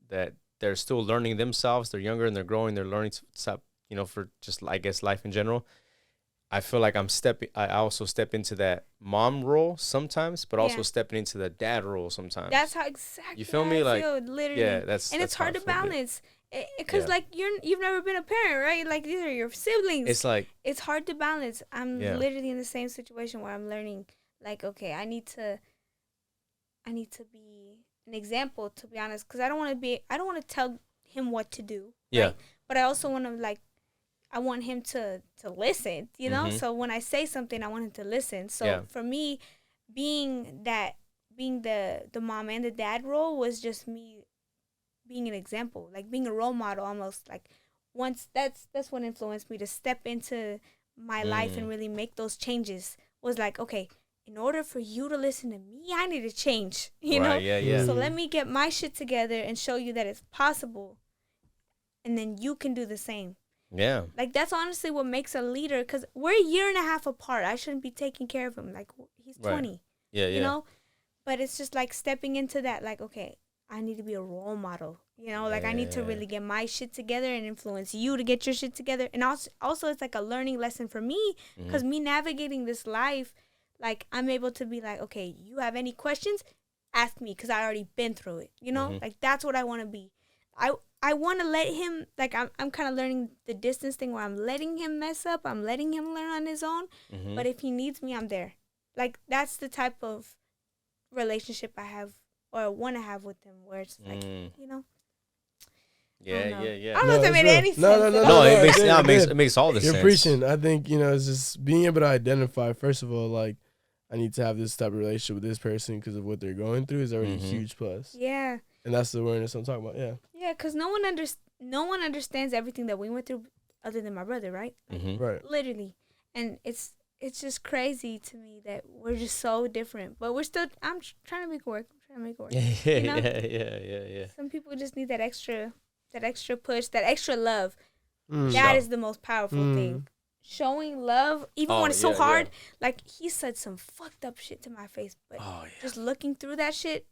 that they're still learning themselves, they're younger and they're growing, they're learning to stop, you know, for just, I guess, life in general. I feel like I also step into that mom role sometimes, but also stepping into the dad role sometimes.
That's how exactly.
You feel me? Like,
literally.
Yeah,
and
that's
it's hard to balance. Because like you've never been a parent, right? Like, these are your siblings.
It's like,
it's hard to balance. I'm literally in the same situation where I'm learning. Like, okay, I need to be an example, to be honest, because I don't want to tell him what to do.
Yeah.
Right? But I also want to, like, I want him to listen, you know? So when I say something, I want him to listen. So for me, being the mom and the dad role was just me being an example, like being a role model almost. Like, once that's what influenced me to step into my life and really make those changes, was like, okay, in order for you to listen to me, I need to change, you know?
Yeah.
So let me get my shit together and show you that it's possible, and then you can do the same.
Yeah.
Like, that's honestly what makes a leader, because we're a year and a half apart. I shouldn't be taking care of him. Like, he's 20.
Yeah.
You know? But it's just like stepping into that, like, okay, I need to be a role model. You know, like, I need to really get my shit together and influence you to get your shit together. And also it's like a learning lesson for me, because me navigating this life, like, I'm able to be like, okay, you have any questions? ask me because I already been through it. You know,
Mhm.
like that's what I want to be. I want to let him, like, I'm kind of learning the distance thing where I'm letting him mess up. I'm letting him learn on his own.
Mhm.
But if he needs me, I'm there. Like, that's the type of relationship I have or want to have with him, where it's like,
Mm.
you know, I
Yeah,
don't know.
yeah,
I
yeah.
don't know if that
it's
made
real.
any
No,
sense.
no,
at
no,
all.
No, it makes
did,
yeah,
it
it
did.
makes all the
You're
sense.
preaching. I think, it's just being able to identify, first of all, like, I need to have this type of relationship with this person because of what they're going through is already a
Mhm.
huge plus.
Yeah.
And that's the awareness I'm talking about. Yeah.
Yeah, because no one understands everything that we went through other than my brother, right? Like,
Mhm.
Right.
literally. And it's just crazy to me that we're just so different. But we're still, trying to make it work. I'm trying to make it work.
Yeah,
You know?
yeah.
Some people just need that extra push, that extra love.
Mm.
That
Sure.
is the most powerful thing. Showing love, even
Oh,
when it's so
yeah,
hard. Like, he said some fucked up shit to my face, but
Oh yeah.
just looking through that shit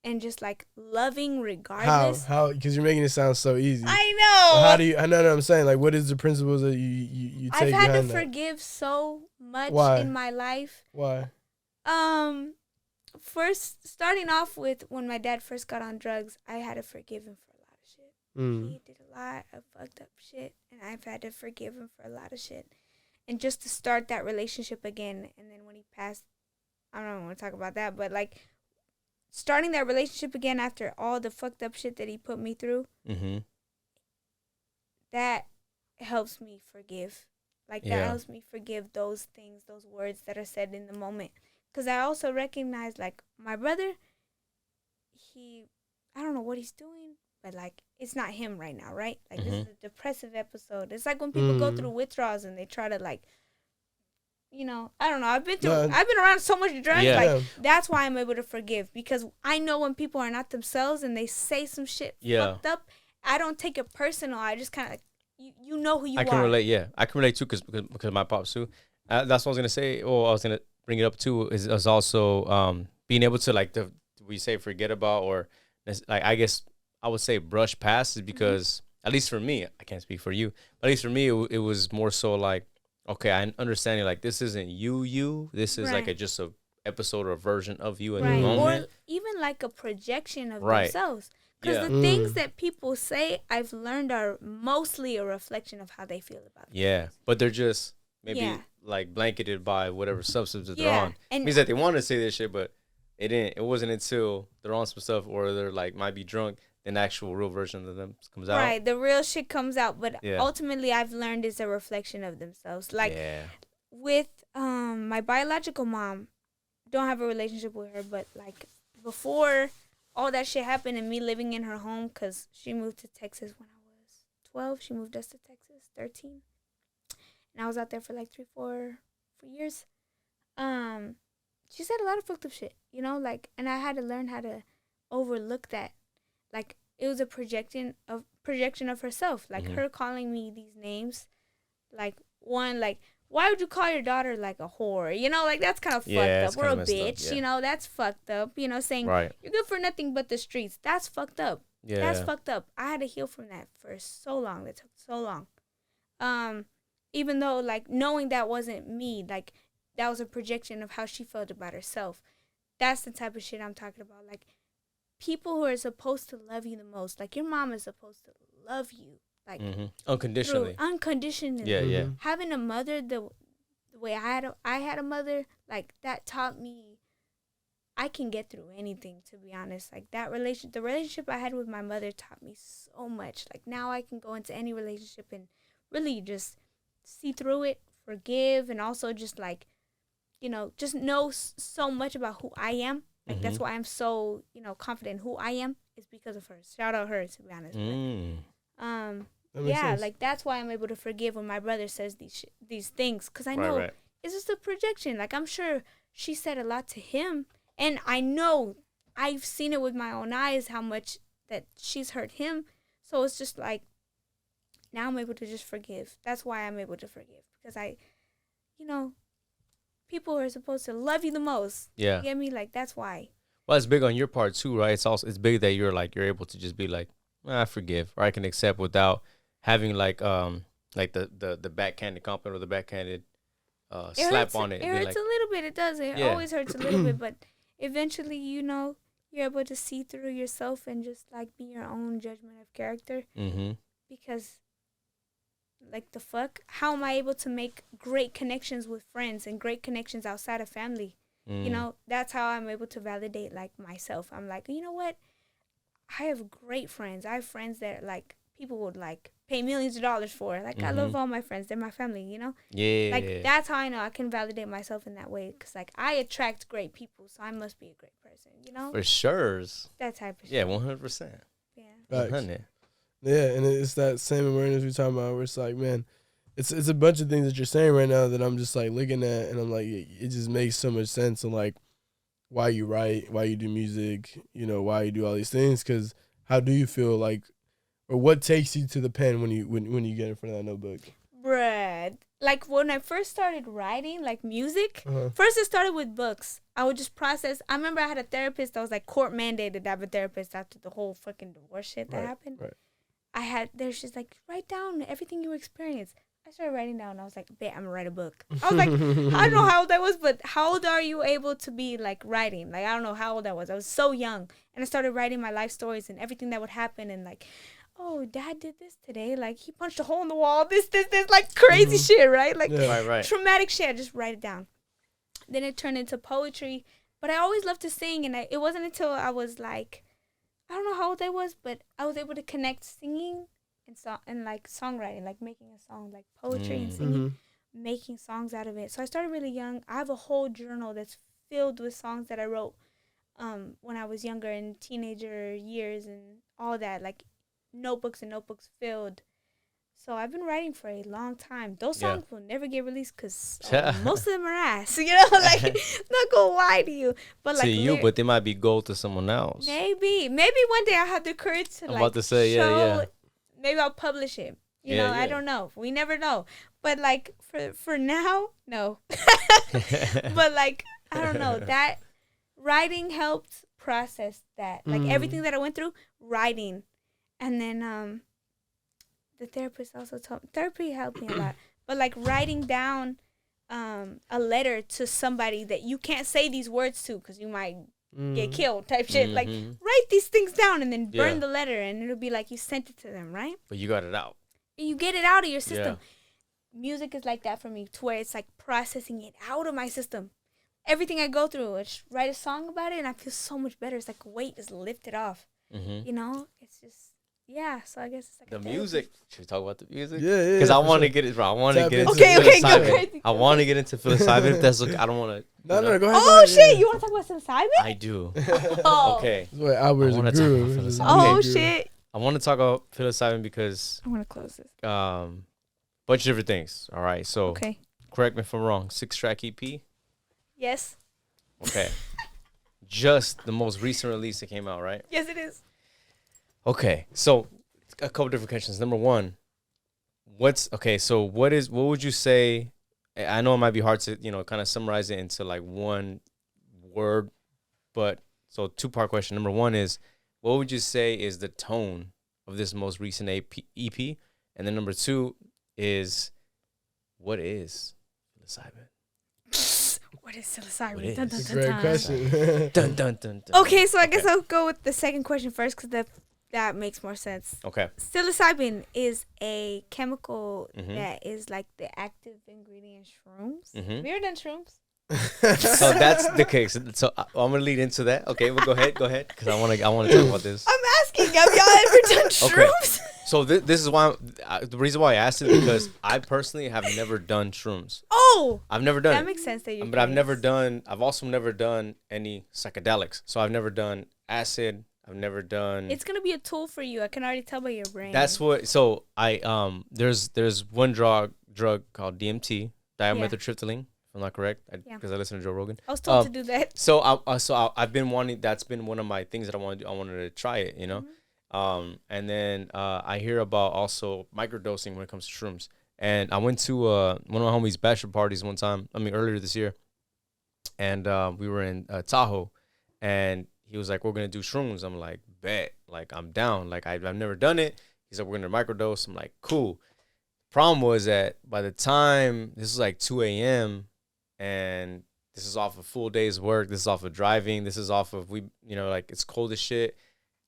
and just like loving
How?
regardless.
How? Because you're making it sound so easy.
I
But how
know.
do you? I know what I'm saying. Like, what is the principles that you
I've
take
had to
behind that?
forgive so much
Why?
in my life.
Why?
First, starting off with when my dad first got on drugs, I had to forgive him for a lot of shit.
Mm.
He did a lot of fucked up shit, and I've had to forgive him for a lot of shit. And just to start that relationship again, and then when he passed, I don't want to talk about that, but like starting that relationship again after all the fucked up shit that he put me through,
Mhm.
that helps me forgive. Like, that
Yeah.
helps me forgive those things, those words that are said in the moment. Because I also recognize, like, my brother, I don't know what he's doing, but, like, it's not him right now, right? Like, this is
Mhm.
a depressive episode. It's like when people go
Mm.
through withdrawals and they try to, like, I don't know. I've been
No.
around so much drugs.
Yeah.
Like, that's why I'm able to forgive, because I know when people are not themselves and they say some shit
Yeah.
fucked up, I don't take it personal. I just kind of, you know who you
I can
are.
relate. Yeah, I can relate too because my pops too. That's what I was gonna say. Oh, I was gonna bring it up too. Is also being able to like we say forget about, or like, I guess I would say brush past, is because at least for me, I can't speak for you, but at least for me, it was more so like, okay, I understand, like, this isn't you. This is like
Right.
just a episode or a version of you in
Right.
the moment.
Or even like a projection of
Right.
themselves. Because
Yeah.
the things that people say, I've learned, are mostly a reflection of how they feel about
Yeah,
themselves.
but they're just maybe
Yeah.
like blanketed by whatever substance that they're
Yeah.
on.
And
Means that they want to say this shit, but it didn't. It wasn't until they're on some stuff or they're like might be drunk, then the actual real version of them comes out.
right, the real shit comes out, but
Yeah.
ultimately I've learned it's a reflection of themselves. Like,
yeah.
with my biological mom, don't have a relationship with her, but like before all that shit happened and me living in her home, because she moved to Texas when I was 12. She moved us to Texas 13, and I was out there for like 3-4 years. She said a lot of fucked up shit, like, and I had to learn how to overlook that. Like, it was a projection of herself, like her calling me these names, like, one, like, why would you call your daughter like a whore? Like, that's kind of fucked
it's
up. Or a
kinda messed up,
bitch,
yeah.
that's fucked up. Saying
Right.
you're good for nothing but the streets. That's fucked up.
Yeah.
That's fucked up. I had to heal from that for so long. That took so long. Even though, like, knowing that wasn't me, like, that was a projection of how she felt about herself. That's the type of shit I'm talking about. Like, people who are supposed to love you the most, like, your mom is supposed to love you, like,
Unconditionally.
unconditionally.
Yeah, yeah.
Having a mother the way I had a mother, like, that taught me I can get through anything, to be honest. Like, the relationship I had with my mother taught me so much. Like, now I can go into any relationship and really just see through it, forgive, and also just, like, just know so much about who I am. Like, that's why I'm so, confident in who I am, is because of her. Shout out her, to be honest. But,
makes sense.
like, that's why I'm able to forgive when my brother says these things, because I know
Right.
it's just a projection. Like, I'm sure she said a lot to him, and I know I've seen it with my own eyes how much that she's hurt him. So it's just like, now I'm able to just forgive. That's why I'm able to forgive, because people are supposed to love you the most.
Yeah.
You get me? Like, that's why.
Well, it's big on your part too, right? It's big that you're able to just be like, I forgive, or I can accept without having like the backhanded compliment or the backhanded slap on it.
It hurts
like,
a little bit. It does. It
Yeah.
always hurts a little bit, but eventually, you're able to see through yourself and just like be your own judgment of character.
Mm-hmm.
Because like the fuck, how am I able to make great connections with friends and great connections outside of family? You know, that's how I'm able to validate like myself. I'm like, you know what? I have great friends. I have friends that like people would like pay millions of dollars for. Like I love all my friends. They're my family, you know?
Yeah.
Like that's how I know I can validate myself in that way. Cause like I attract great people, so I must be a great person, you know?
For sure.
That type of shit.
Yeah, 100%.
Yeah.
100.
Yeah, and it's that same awareness we talking about where it's like, man, it's a bunch of things that you're saying right now that I'm just like looking at, and I'm like, it just makes so much sense of like why you write, why you do music, you know, why you do all these things. Because how do you feel like, or what takes you to the pen when you get in front of that notebook?
Bruh. Like when I first started writing like music, first it started with books. I would just process. I remember I had a therapist that was like court mandated to have a therapist after the whole fucking divorce shit that happened.
Right.
There's just like, write down everything you experienced. I started writing down. I was like, bet I'm gonna write a book. I was like, I don't know how old I was, but how old are you able to be like writing? Like, I don't know how old I was. I was so young. And I started writing my life stories and everything that would happen. And like, oh, dad did this today. Like, he punched a hole in the wall. This, like crazy shit, right? Like,
Right.
traumatic shit. I just write it down. Then it turned into poetry. But I always loved to sing. And it wasn't until I was like, I don't know how old I was, but I was able to connect singing and like songwriting, like making a song, like poetry and singing, making songs out of it. So I started really young. I have a whole journal that's filled with songs that I wrote when I was younger in teenager years and all that, like notebooks and notebooks filled. So I've been writing for a long time. Those songs will never get released because most of them are ass. You know, like, not gonna lie to you. But like
to you, but they might be gold to someone else.
Maybe one day I'll have the courage to
I'm about to say,
show. Maybe I'll publish it. You know, I don't know. We never know. But like for now, no. But like I don't know. That writing helped process that. Like everything that I went through, writing, and then the therapist also told me, therapy helped me a lot. But like writing down a letter to somebody that you can't say these words to because you might get killed type shit. Like write these things down and then burn the letter and it'll be like you sent it to them, right?
But you got it out.
You get it out of your system. Music is like that for me, to where it's like processing it out of my system. Everything I go through, I just write a song about it and I feel so much better. It's like a weight is lifted off. You know? It's just so I guess it's like
the music. Should we talk about the music?
Yeah.
Because I want to get it, bro. I want to get into
Okay,
psilocybin. I want to get into psilocybin. If that's I don't want to.
No, go ahead.
Oh shit! You want to talk about psilocybin?
I do.
Oh.
Okay.
That's why Albert's a guru.
Oh shit!
I want to talk about psilocybin because
I want to close this.
bunch of different things. All right. So correct me if I'm wrong. 6-track EP.
Yes.
Okay. Just the most recent release that came out, right?
Yes, it is.
Okay, so a couple different questions. Number one, what would you say? I know it might be hard to, kind of summarize it into like one word, but so 2-part question. Number one is, what would you say is the tone of this most recent EP? And then number 2 is, what is psilocybin?
What is psilocybin?
What is?
Dun, dun,
That's a
dun,
great
dun.
question.
Dun, dun, dun, dun.
Okay, so I guess I'll go with the second question first because that makes more sense.
Okay.
Psilocybin is a chemical that is like the active ingredient in shrooms. Have you ever done shrooms?
So that's the case. So I'm gonna lead into that. Okay, well, go ahead, because I want to talk about this.
I'm asking, have y'all ever done shrooms?
So this is why the reason why I asked it, because I personally have never done shrooms.
Oh,
I've never done it.
That makes sense that you're.
But I've also never done any psychedelics. So I've never done acid. I've never done.
It's gonna be a tool for you. I can already tell by your brain.
That's what. So I there's one drug called DMT, dimethyltryptamine. If I'm not correct, because I listen to Joe Rogan.
I was told to do that.
So I've been wanting. That's been one of my things that I want to do. I wanted to try it. And then I hear about also microdosing when it comes to shrooms. And I went to one of my homies' bachelor parties one time. Earlier this year, and we were in Tahoe, and he was like, "We're gonna do shrooms." I'm like, "Bet." Like, I'm down. Like, I've never done it. He's like, "We're gonna microdose." I'm like, "Cool." Problem was that by the time this was like 2 a.m. and this is off a full day's work. This is off of driving. This is off of like it's cold as shit.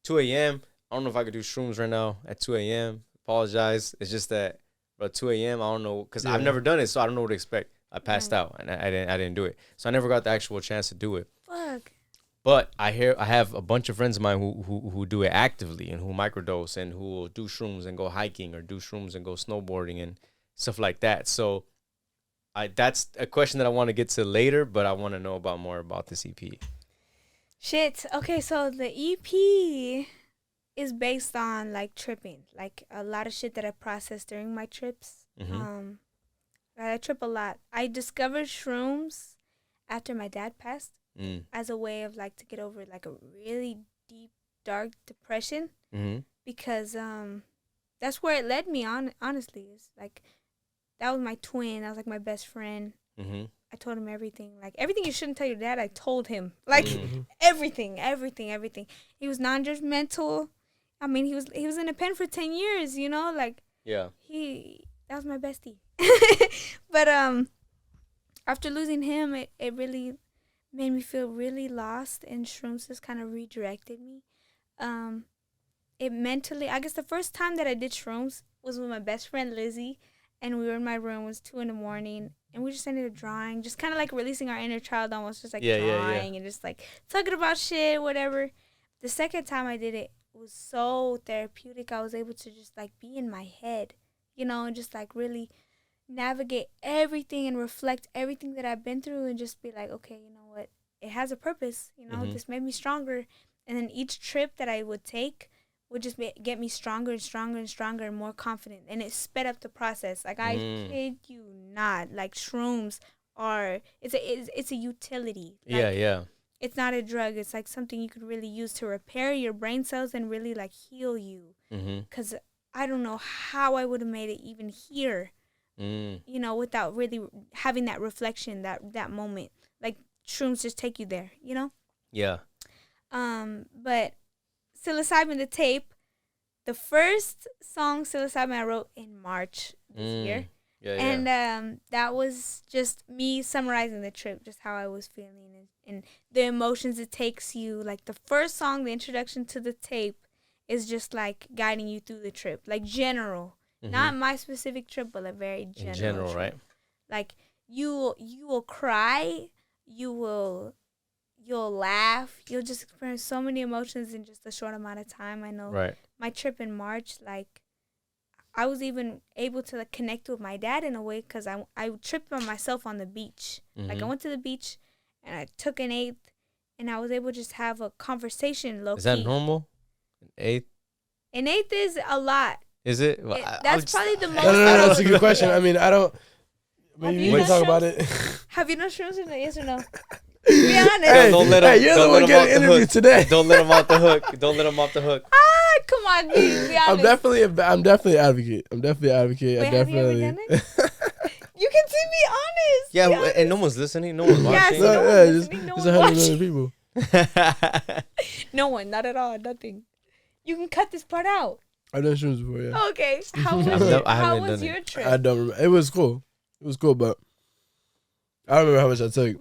2 a.m. I don't know if I could do shrooms right now at 2 a.m. Apologize. It's just that, but 2 a.m. I don't know because I've never done it, so I don't know what to expect. I passed out and I didn't do it, so I never got the actual chance to do it.
Fuck.
But I have a bunch of friends of mine who do it actively and who microdose and who will do shrooms and go hiking or do shrooms and go snowboarding and stuff like that. So that's a question that I want to get to later, but I want to know more about this EP.
Shit. Okay, so the EP is based on like tripping, like a lot of shit that I processed during my trips.
Mm-hmm.
I trip a lot. I discovered shrooms after my dad passed. As a way of like to get over like a really deep dark depression, because that's where it led me on. Honestly, it's like that was my twin. That was like my best friend. I told him everything, like everything you shouldn't tell your dad. I told him like everything. He was non-judgmental. I mean, he was in a pen for 10 years. You know, like that was my bestie. But after losing him, it really made me feel really lost, and shrooms just kind of redirected me. It mentally, I guess the first time that I did shrooms was with my best friend Lizzie, and we were in my room. It was 2 a.m, and we just ended up drawing, just kind of like releasing our inner child, almost just like drawing and just like talking about shit, whatever. The second time I did it was so therapeutic. I was able to just like be in my head, and just like really navigate everything and reflect everything that I've been through, and just be like, okay, you know what? It has a purpose. This made me stronger. And then each trip that I would take would just get me stronger and stronger and stronger and more confident. And it sped up the process. Like, I kid you not. Like, shrooms it's a utility. Like, it's not a drug. It's like something you could really use to repair your brain cells and really like heal you. Because I don't know how I would have made it even here. Without really having that reflection, that moment. Like, shrooms just take you there, Yeah. But Psilocybin, the tape, the first song Psilocybin I wrote in March this year. And that was just me summarizing the trip, just how I was feeling and the emotions it takes you. Like, the first song, the introduction to the tape, is just like guiding you through the trip, like general. Not my specific trip, but a very general. In general, trip. Right? Like, you will cry, you'll laugh, you'll just experience so many emotions in just a short amount of time. I know. Right. My trip in March, like, I was even able to like connect with my dad in a way because I tripped by myself on the beach. Like, I went to the beach and I took an eighth, and I was able to just have a conversation low key. Is that normal? An eighth? An eighth is a lot. Is it? Well, that's probably the most.
No, that's a good question. I mean, I don't. Maybe you can talk about it.
Have you done shrooms? Yes or no? Be honest.
Hey, don't let him. You're the one getting interviewed today.
Don't let him off the hook. Don't let him off the hook.
Come on, dude. Be honest.
I'm definitely an advocate.
Wait, have you ever done it? You can see me honest.
Yeah, and no one's listening. No one's watching.
Just
100 million people.
No one, not at all, nothing. You can cut this part out.
I've done shrooms before, yeah.
Okay. How was your trip?
I don't remember. It was cool. But I don't remember how much I took.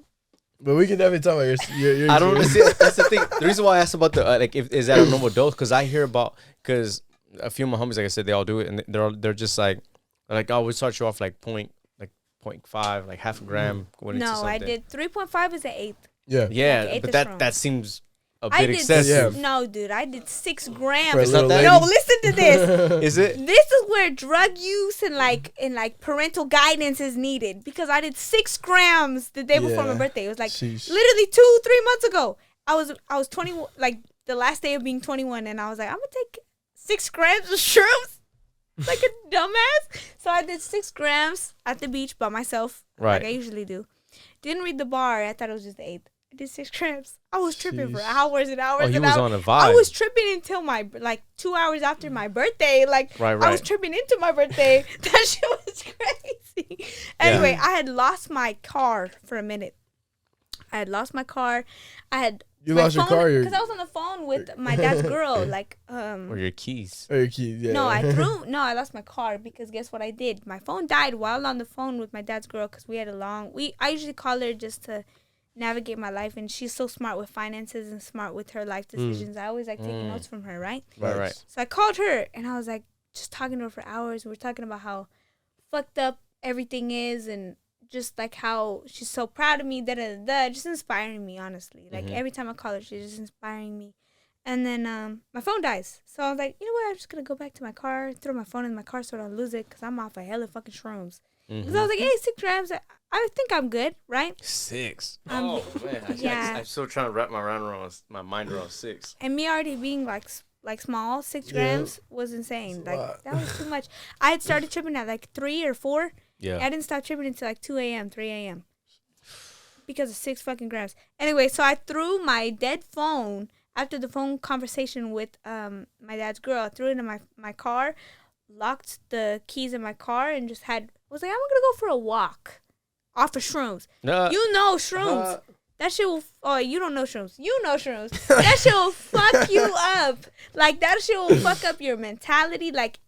But we can definitely talk about your
I don't see. That's the thing. The reason why I asked about the is that a normal dose? Because I hear because a few of my homies, like I said, they all do it, and they're just like oh, we start you off like 0.5, like half a gram. Going into something.
I did 3.5 is an eighth.
Yeah,
like but that seems a bit excessive.
No, dude, I did 6 grams. No, listen to this. Is it? This is where drug use and like parental guidance is needed, because I did 6 grams the day before my birthday. It was like literally 2-3 months ago. I was 21, like the last day of being 21, and I was like, I'm gonna take 6 grams of shrooms, like a dumbass. So I did 6 grams at the beach by myself, like I usually do. Didn't read the bar. I thought it was just the eighth. I did 6 grams. I was tripping for hours and hours. Oh, you was on a vibe. I was tripping until my 2 hours after my birthday. Like, I was tripping into my birthday. That shit was crazy. Anyway, I had lost my car for a minute. I lost your car? Because I was on the phone with my dad's girl.
Or your keys.
Yeah.
No, I lost my car because guess what I did? My phone died while on the phone with my dad's girl because we had I usually call her just to navigate my life, and she's so smart with finances and smart with her life decisions. I always like taking notes from her, right?
Right.
So I called her, and I was like just talking to her for hours. We're talking about how fucked up everything is, and just like how she's so proud of me, just inspiring me, honestly. Like every time I call her, she's just inspiring me. And then my phone dies. So I was like, you know what? I'm just going to go back to my car, throw my phone in my car so I don't lose it, because I'm off a hella fucking shrooms. Because I was like, hey, 6 grams. I think I'm good, right?
6.
Man.
I'm still trying to wrap my mind around 6.
And me already being like small, 6 grams was insane. Like, that was too much. I had started tripping at like 3 or 4.
Yeah.
I didn't stop tripping until like 2 a.m., 3 a.m. because of 6 fucking grams. Anyway, so I threw my dead phone after the phone conversation with my dad's girl. I threw it in my car, locked the keys in my car, and just was like, I'm going to go for a walk off of shrooms. You know shrooms. That shit will, you don't know shrooms. You know shrooms. That shit will fuck you up. Like, that shit will fuck up your mentality, like,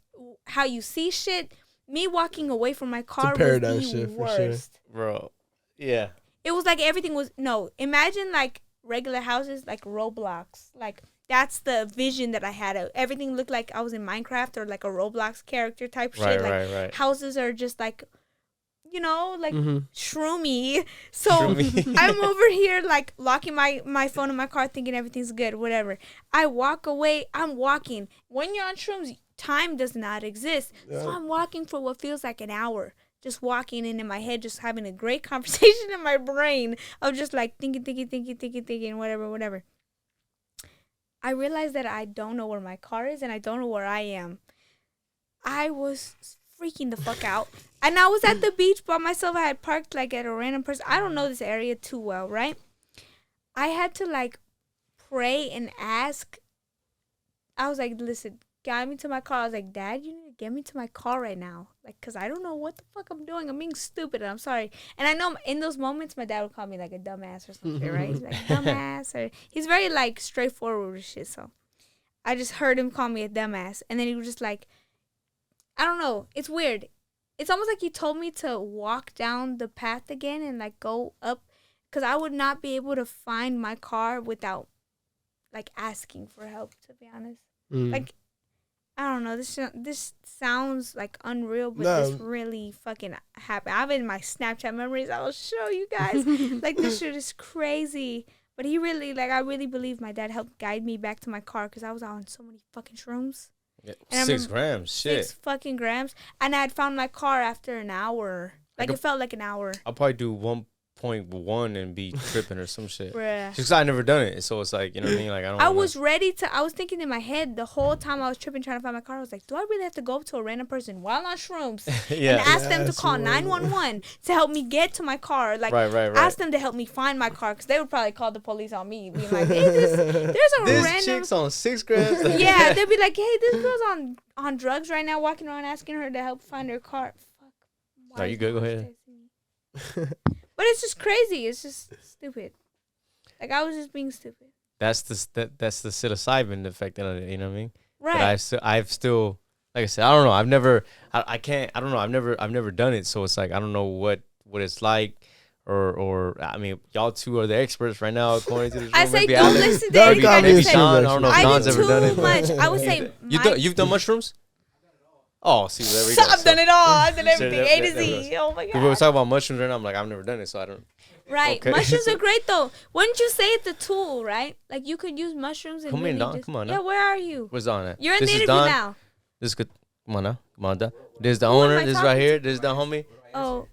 how you see shit. Me walking away from my car was the worst.
Sure. Bro, yeah.
It was like everything was, imagine, like, regular houses, like Roblox. Like, that's the vision that I had. Everything looked like I was in Minecraft or, like, a Roblox character type shit. Like, houses are just, like, like shroomy. So I'm over here like locking my phone in my car thinking everything's good, whatever. I walk away. I'm walking. When you're on shrooms, time does not exist. Yeah. So I'm walking for what feels like an hour. Just walking in my head, just having a great conversation in my brain of just like thinking, whatever. I realized that I don't know where my car is and I don't know where I am. I was freaking the fuck out. And I was at the beach by myself. I had parked like at a random person. I don't know this area too well, right? I had to like pray and ask. I was like, listen, get me to my car. I was like, Dad, you need to get me to my car right now. Like, because I don't know what the fuck I'm doing. I'm being stupid and I'm sorry. And I know in those moments, my dad would call me like a dumbass or something, right? He's like, dumbass. Or he's very like straightforward with shit. So I just heard him call me a dumbass. And then he was just like, I don't know. It's weird. It's almost like he told me to walk down the path again and like go up, because I would not be able to find my car without like asking for help, to be honest. Like, I don't know. This sounds like unreal, but this really fucking happened. I have it in my Snapchat memories. I'll show you guys. Like, this shit is crazy. But he really, like, I really believe my dad helped guide me back to my car because I was on so many fucking shrooms.
Yeah, 6 grams, shit.
6 fucking grams. And I had found my car after an hour. Like, it felt like an hour.
I'll probably do 1.1 and be tripping or some shit.
Bruh.
Just because I never done it. So it's like, you know what I mean? Like, I was thinking in my head the whole time I was tripping trying to find my car. I was like, do I really have to go up to a random person while on shrooms and ask them to call 911 to help me get to my car? Like, ask them to help me find my car, because they would probably call the police on me, being like, hey, there's a this
random
chick's on 6 grams.
Yeah, they'd be like, hey, this girl's on drugs right now, walking around asking her to help find her car. Fuck.
Are you good? Go ahead.
But it's just crazy. It's just stupid. Like, I was just being stupid.
That's the psilocybin effect, you know what I mean?
Right.
But I've still, like I said, I don't know. I've never done it. So it's like, I don't know what it's like. Or I mean, y'all two are the experts right now, according to the show.
I say don't listen to anything I just said.
I don't know if Don's ever done it.
Much. I would say
you've done mushrooms? Oh, see, there we go.
I've done it all. I've done everything. A to Z. Oh my god.
We were talking about mushrooms right now. I'm like, I've never done it, so I don't.
Right. Okay. Mushrooms are great though. Wouldn't you say it's a tool, right? Like, you could use mushrooms and
come in, Don. Come on now.
Yeah, where are you?
Where's Don at?
You're in the interview now.
This is good. Come on now. Come on, Don. This is the owner. This is right here. This is the homie.
Oh.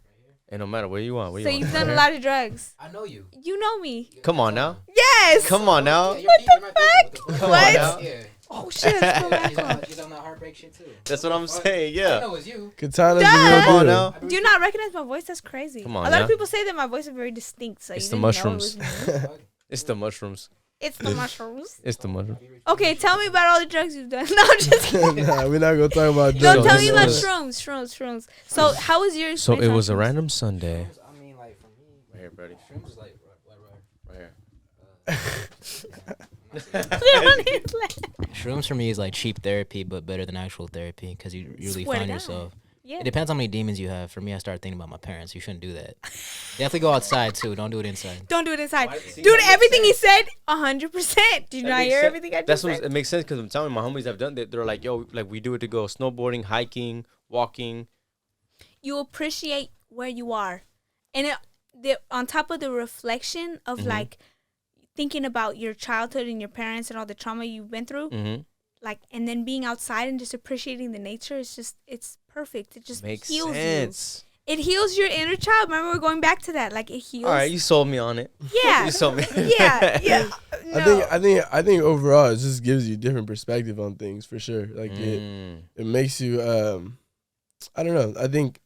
And no matter where you want.
So you've done a lot of drugs.
I know you.
You know me.
Come on now.
Yes.
Come on now.
What the fuck?
Come on now.
Oh shit. Let's go back on.
She's on that heartbreak shit too.
That's what I'm saying. Yeah.
I know it's you.
Katana's the real
Come on now.
Do you not recognize my voice? That's crazy.
Come on
a lot of people say that my voice is very distinct. So
it's
you
the
didn't
mushrooms.
Know it was me.
It's the mushrooms.
It's the mushrooms.
It's the mushrooms.
Okay, tell me about all the drugs you've done. No, I'm just kidding.
Nah, we're not gonna talk about drugs.
No, tell me about shrooms. So how was your
So it was a random Sunday.
I mean, like, for me,
right here, buddy.
shrooms is like
right here.
Shrooms for me is like cheap therapy, but better than actual therapy, because you really find yourself.
Yeah.
It depends how many demons you have. For me, I started thinking about my parents. You shouldn't do that. Definitely go outside too. Don't do it inside.
Don't do it inside.
See,
Dude,
that makes
everything he
sense.
said, 100%. Did you not hear everything I just
That's
said?
what it makes sense because I'm telling you, my homies have done that. They're like, yo, like we do it to go snowboarding, hiking, walking.
You appreciate where you are. And on top of the reflection of like thinking about your childhood and your parents and all the trauma you've been through, like, and then being outside and just appreciating the nature, it's perfect. It just
Makes
heals
sense.
you. It heals your inner child. Remember, we're going back to that. Like, it heals.
All right, you sold me on it.
Yeah.
You sold me.
Yeah. No.
I think overall it just gives you different perspective on things for sure. Like
Mm.
it makes you I don't know. I think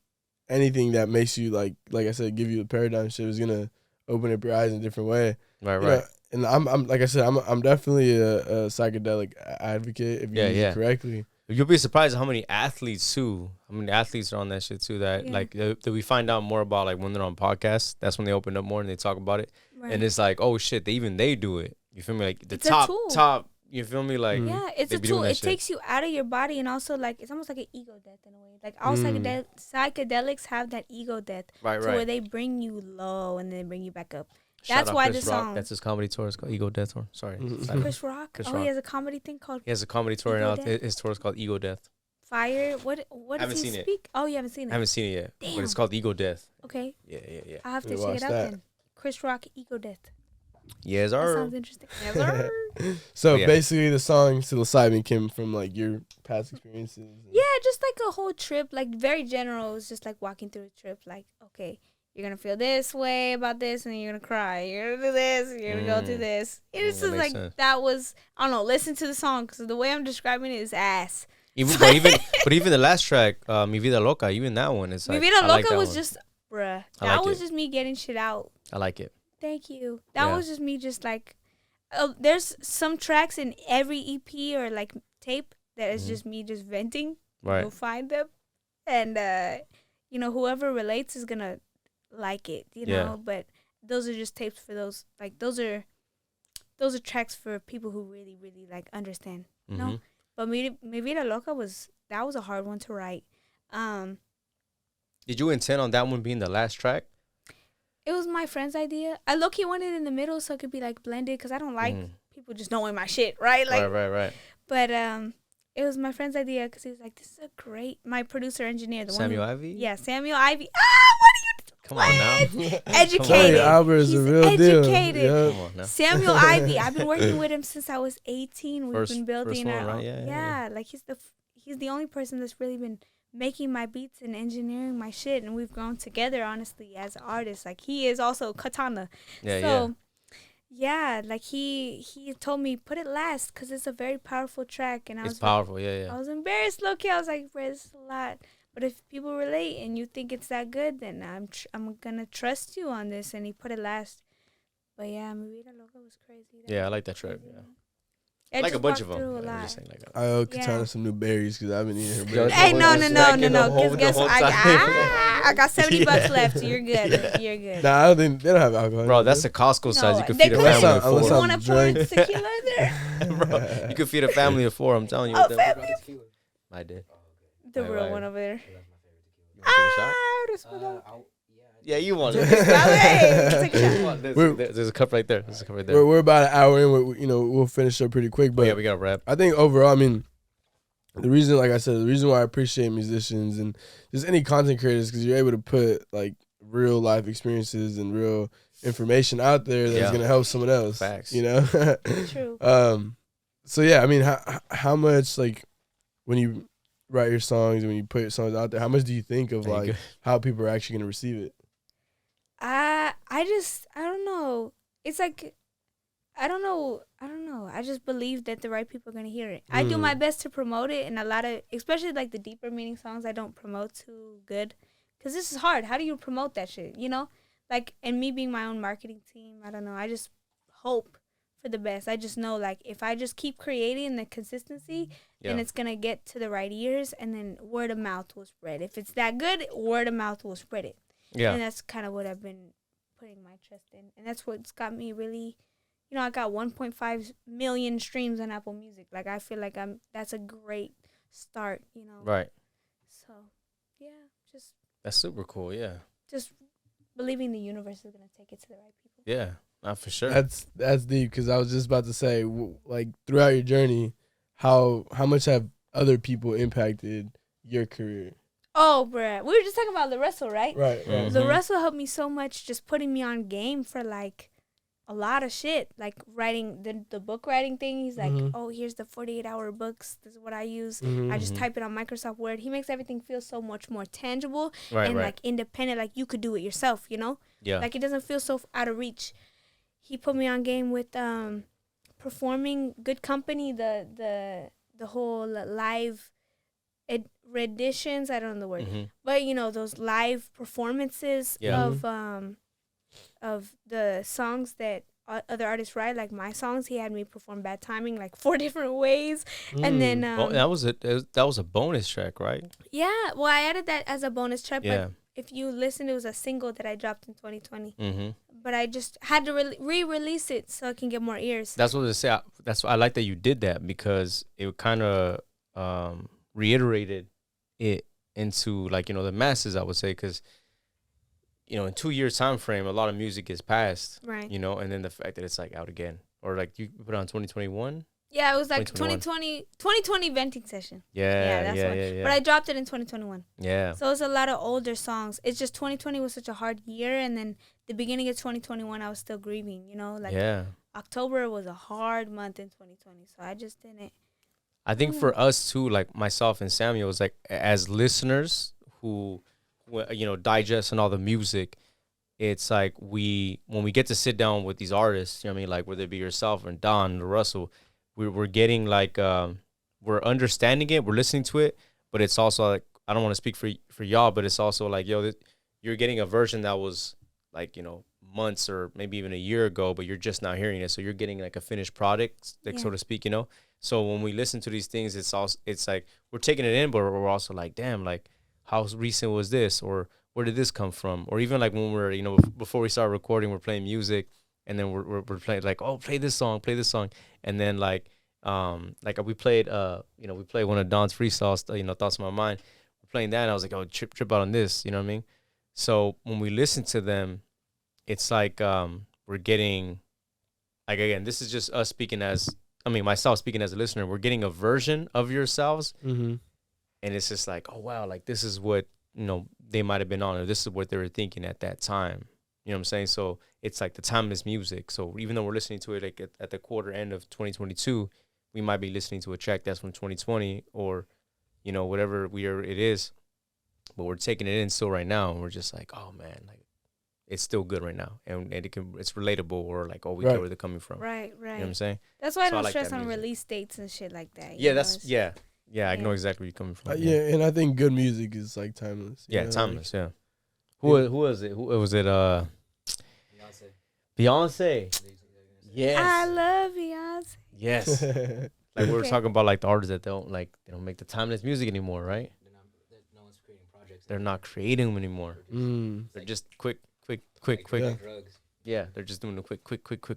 anything that makes you like I said, give you a paradigm shift is gonna open up your eyes in a different way.
Right,
You
right.
know, and I'm like I said, I'm definitely a psychedelic advocate if you use it correctly.
You'll be surprised how many athletes too. How many athletes are on that shit too? That like that we find out more about like when they're on podcasts. That's when they open up more and they talk about it.
Right.
And it's like, oh shit, they do it. You feel me? Like the
It's a tool.
top. You feel me? Like
Yeah, it's
they
a
be doing
tool.
that
It
shit.
takes you out of your body, and also like it's almost like an ego death in a way. Like all psychedelics have that ego death,
right,
to
right.
where they bring you low and then bring you back up.
Shout
That's
out
why
Chris
the
Rock.
song.
That's his comedy tour. It's called Ego Death Tour. Sorry.
Chris Rock.
Chris
He
Rock.
has a comedy thing called
He has a comedy tour
Ego
now.
Death?
His tour is called Ego Death.
Fire. What
Haven't
does he
seen it.
speak? Oh, you haven't seen
I
it.
haven't seen it yet, but it's
Damn.
called Ego Death.
Okay,
Yeah.
I have to
We
check it
watched
out
that.
then. Chris Rock, Ego Death.
Yes,
That
sir.
sounds interesting. Yes, sir.
So
Yeah.
basically, the song "Psilocybin" came from like your past experiences.
Yeah, just like a whole trip, like very general. It was just like walking through a trip. Like, okay, you're gonna feel this way about this, and then you're gonna cry. You're gonna do this. You're gonna go through this. It's
that
just
makes
like
sense.
that was. I don't know. Listen to the song because the way I'm describing it is ass.
But even the last track, Mi Vida Loca, even that one is
Mi
like.
Vida
I like
Loca
that
was
one.
just, bruh.
I
That
like
was
it.
just me getting shit out.
I like it.
Thank you. That
Yeah.
was just me, just like. There's some tracks in every EP or like tape that is just me just venting.
Right.
You'll find them, and whoever relates is gonna like it. You
Yeah.
know, but those are just tapes for those. Like those are tracks for people who really, really like understand.
Mm-hmm.
No, but Mi Vida Loca was a hard one to write.
Did you intend on that one being the last track?
It was my friend's idea. I low-key wanted it in the middle so it could be like blended because I don't like people just knowing my shit, right? Like,
right.
but it was my friend's idea because he was like, "This is a great." My producer engineer, the
Samuel
one.
Ivy?
Yeah, Samuel Ivy. What are you?
Come on now.
Educated.
Hey, Albert is
He's
a real deal.
educated.
Yep.
Come on now.
Samuel Ivy. I've been working with him since I was 18. We've
First-
been building
first one,
our
right?
own.
Yeah.
Like he's the only person that's really been making my beats and engineering my shit, and we've grown together honestly as artists. Like he is also Katana. Yeah, like he told me put it last because it's a very powerful track, and I
It's
was
powerful.
I
Yeah.
was embarrassed, low key. I was like, bro, this is a lot. But if people relate and you think it's that good, then I'm gonna trust you on this. And he put it last. But yeah, Mi Vida Loca was crazy.
Yeah, I like that track.
crazy,
Yeah.
man. I
Like a
just
bunch of
walked
them.
through a
I'm
lot.
just saying, like,
I owe Katana
Yeah.
some new berries because I've been eating her
Yo,
berries.
Hey, no.
Stacking the whole-
Guess
the whole
I
time.
got $70
Yeah.
left. You're good. You're good.
Nah, I don't think they don't have alcohol.
Bro, that's the Costco size. You could
they
feed a
couldn't.
family of
Unless
You
I'm
four.
want to pour
drunk.
tequila in there?
Bro, you could feed a family of four. I'm telling you.
Oh,
with them.
family.
I did.
The
Right,
real
right.
one over there.
You want to take a shot?
That's what I-
Yeah, you want it.
Hey, take a shot.
You want-
We're-
There's a cup right there. There's a cup right there.
We're about an hour in. We'll finish up pretty quick.
But
But
yeah, we got to wrap.
I think overall, I mean, the reason, like I said, the reason why I appreciate musicians and just any content creators because you're able to put like real life experiences and real information out there that's
Yeah.
gonna help someone else.
Facts.
You know.
True.
So yeah, I mean, how much like when you write your songs and when you put your songs out there, how much do you think of
There you
like
go.
how people are actually gonna receive it?
I don't know. It's like I don't know. I just believe that the right people are gonna hear it. I do my best to promote it, and a lot of, especially like the deeper meaning songs, I don't promote too good, cause this is hard. How do you promote that shit? You know, like, and me being my own marketing team, I don't know. I just hope for the best. I just know, like, if I just keep creating the consistency, then
Yeah.
it's gonna get to the right ears, and then word of mouth will spread. If it's that good, word of mouth will spread it.
Yeah.
And that's kind of what I've been putting my trust in. And that's what's got me really, I got 1.5 million streams on Apple Music. Like, I feel like that's a great start,
Right.
So, yeah, just
That's super cool. Yeah.
just believing the universe is gonna take it to the right people.
Yeah. Not for sure.
That's deep, because I was just about to say, like, throughout your journey, how much have other people impacted your career?
Oh, bruh. We were just talking about the Russell, right?
Right.
Mhm.
The Russell helped me so much, just putting me on game for like a lot of shit, like writing the book writing thing. He's like,
Mhm.
oh, here's the 48-hour books. This is what I use.
Mhm.
I just
Mhm.
type it on Microsoft Word. He makes everything feel so much more tangible
Right.
and
Right.
like independent, like you could do it yourself, you know?
Yeah.
Like it doesn't feel so out of reach. He put me on game with performing Good Company, the whole live renditions. I don't know the word,
Mhm.
but you know those live performances
Yeah.
of the songs that other artists write, like my songs. He had me perform Bad Timing like 4 different ways, and then
Well, that was a bonus track, right?
yeah, well I added that as a bonus track,
Yeah.
but if you listen, it was a single that I dropped in 2020.
Mhm.
But I just had to re-release it so I can get more ears.
That's what I say. That's I like that you did that, because it kind of reiterated it into, like, the masses, I would say, because in 2 years time frame, a lot of music is passed,
Right.
and then the fact that it's like out again, or like you put it on 2021.
Yeah, it was like
2021.
2020 venting session.
Yeah,
that's
yeah,
one.
yeah.
But I dropped it in 2021.
Yeah.
So it's a lot of older songs. It's just 2020 was such a hard year, and then the beginning of 2021 I was still grieving, like
Yeah.
October was a hard month in 2020. So I just didn't.
I think for us too, like myself and Samuel, was like, as listeners who digest and all the music, it's like when we get to sit down with these artists, what I mean, like whether it be yourself or Don or Russell, we're getting like we're understanding it, we're listening to it, but it's also like, I don't want to speak for y'all, but it's also like, you're getting a version that was like, months or maybe even a year ago, but you're just now hearing it, so you're getting like a finished product, like, so to speak, So when we listen to these things, it's like we're taking it in, but we're also like, damn, like how recent was this, or where did this come from? Or even like when we're, before we start recording, we're playing music, and then we're playing like, oh, play this song, and then like we played we played one of Don's freestyles, Thoughts on My Mind. We're playing that, and I was like, oh, trip out on this, you know what I mean? So when we listen to them, it's like we're getting, like, again, this is just us speaking as, myself speaking as a listener, we're getting a version of yourselves,
Mm-hmm.
and it's just like, oh wow, like this is what they might have been on, or this is what they were thinking at that time. You know what I'm saying? So it's like the timeless music. So even though we're listening to it like at the quarter end of 2022, we might be listening to a track that's from 2020, or whatever it is, but we're taking it in still right now, and we're just like, oh man, like it's still good right now, and it's relatable, or like, oh, we get where they're coming from.
Right.
You know what I'm saying?
That's why I
So I
don't
like
stress
that
on
music.
release dates and shit like that.
Yeah,
it's-
I know exactly where you're coming from.
Yeah, and I think good music is like timeless. you
Yeah,
know,
timeless. Yeah. Who was it? Who was it? Beyonce. Yes.
I love Beyonce.
Yes.
Like,
Like we were
Okay.
talking about, like the artists that don't make the timeless music anymore, right?
No one's creating projects.
They're not creating them anymore. They're just quick.
Yeah.
Drugs.
Yeah, they're just doing the quick.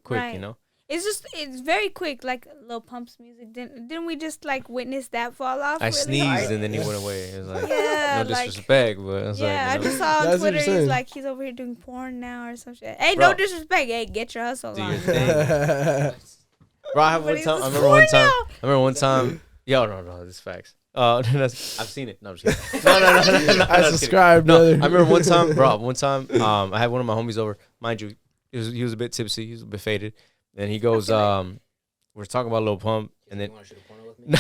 Right. It's very quick, like Lil Pump's music. Didn't we just like witness that fall off?
I
really
sneezed
hard?
and then he went away. It was like,
Yeah,
no
like
disrespect, but it's
yeah,
like,
I just saw on
That's what
Twitter
you're
he's
saying.
like he's over here doing porn now or some shit. Hey,
Bro.
no disrespect. Hey, get your hustle
Do
on.
your
you know?
thing. Bro, I
But he's
remember
just
one
porn
time.
now.
I remember one time. Yo, no, this is facts. I've seen it. No, I'm just kidding. No. I'm
I
just kidding.
subscribe,
No,
brother.
I remember one time, bro. I had one of my homies over. Mind you, he was a bit tipsy. He was a bit faded, and he goes, we're talking about Lil Pump, and then
You want to shoot a porno with me?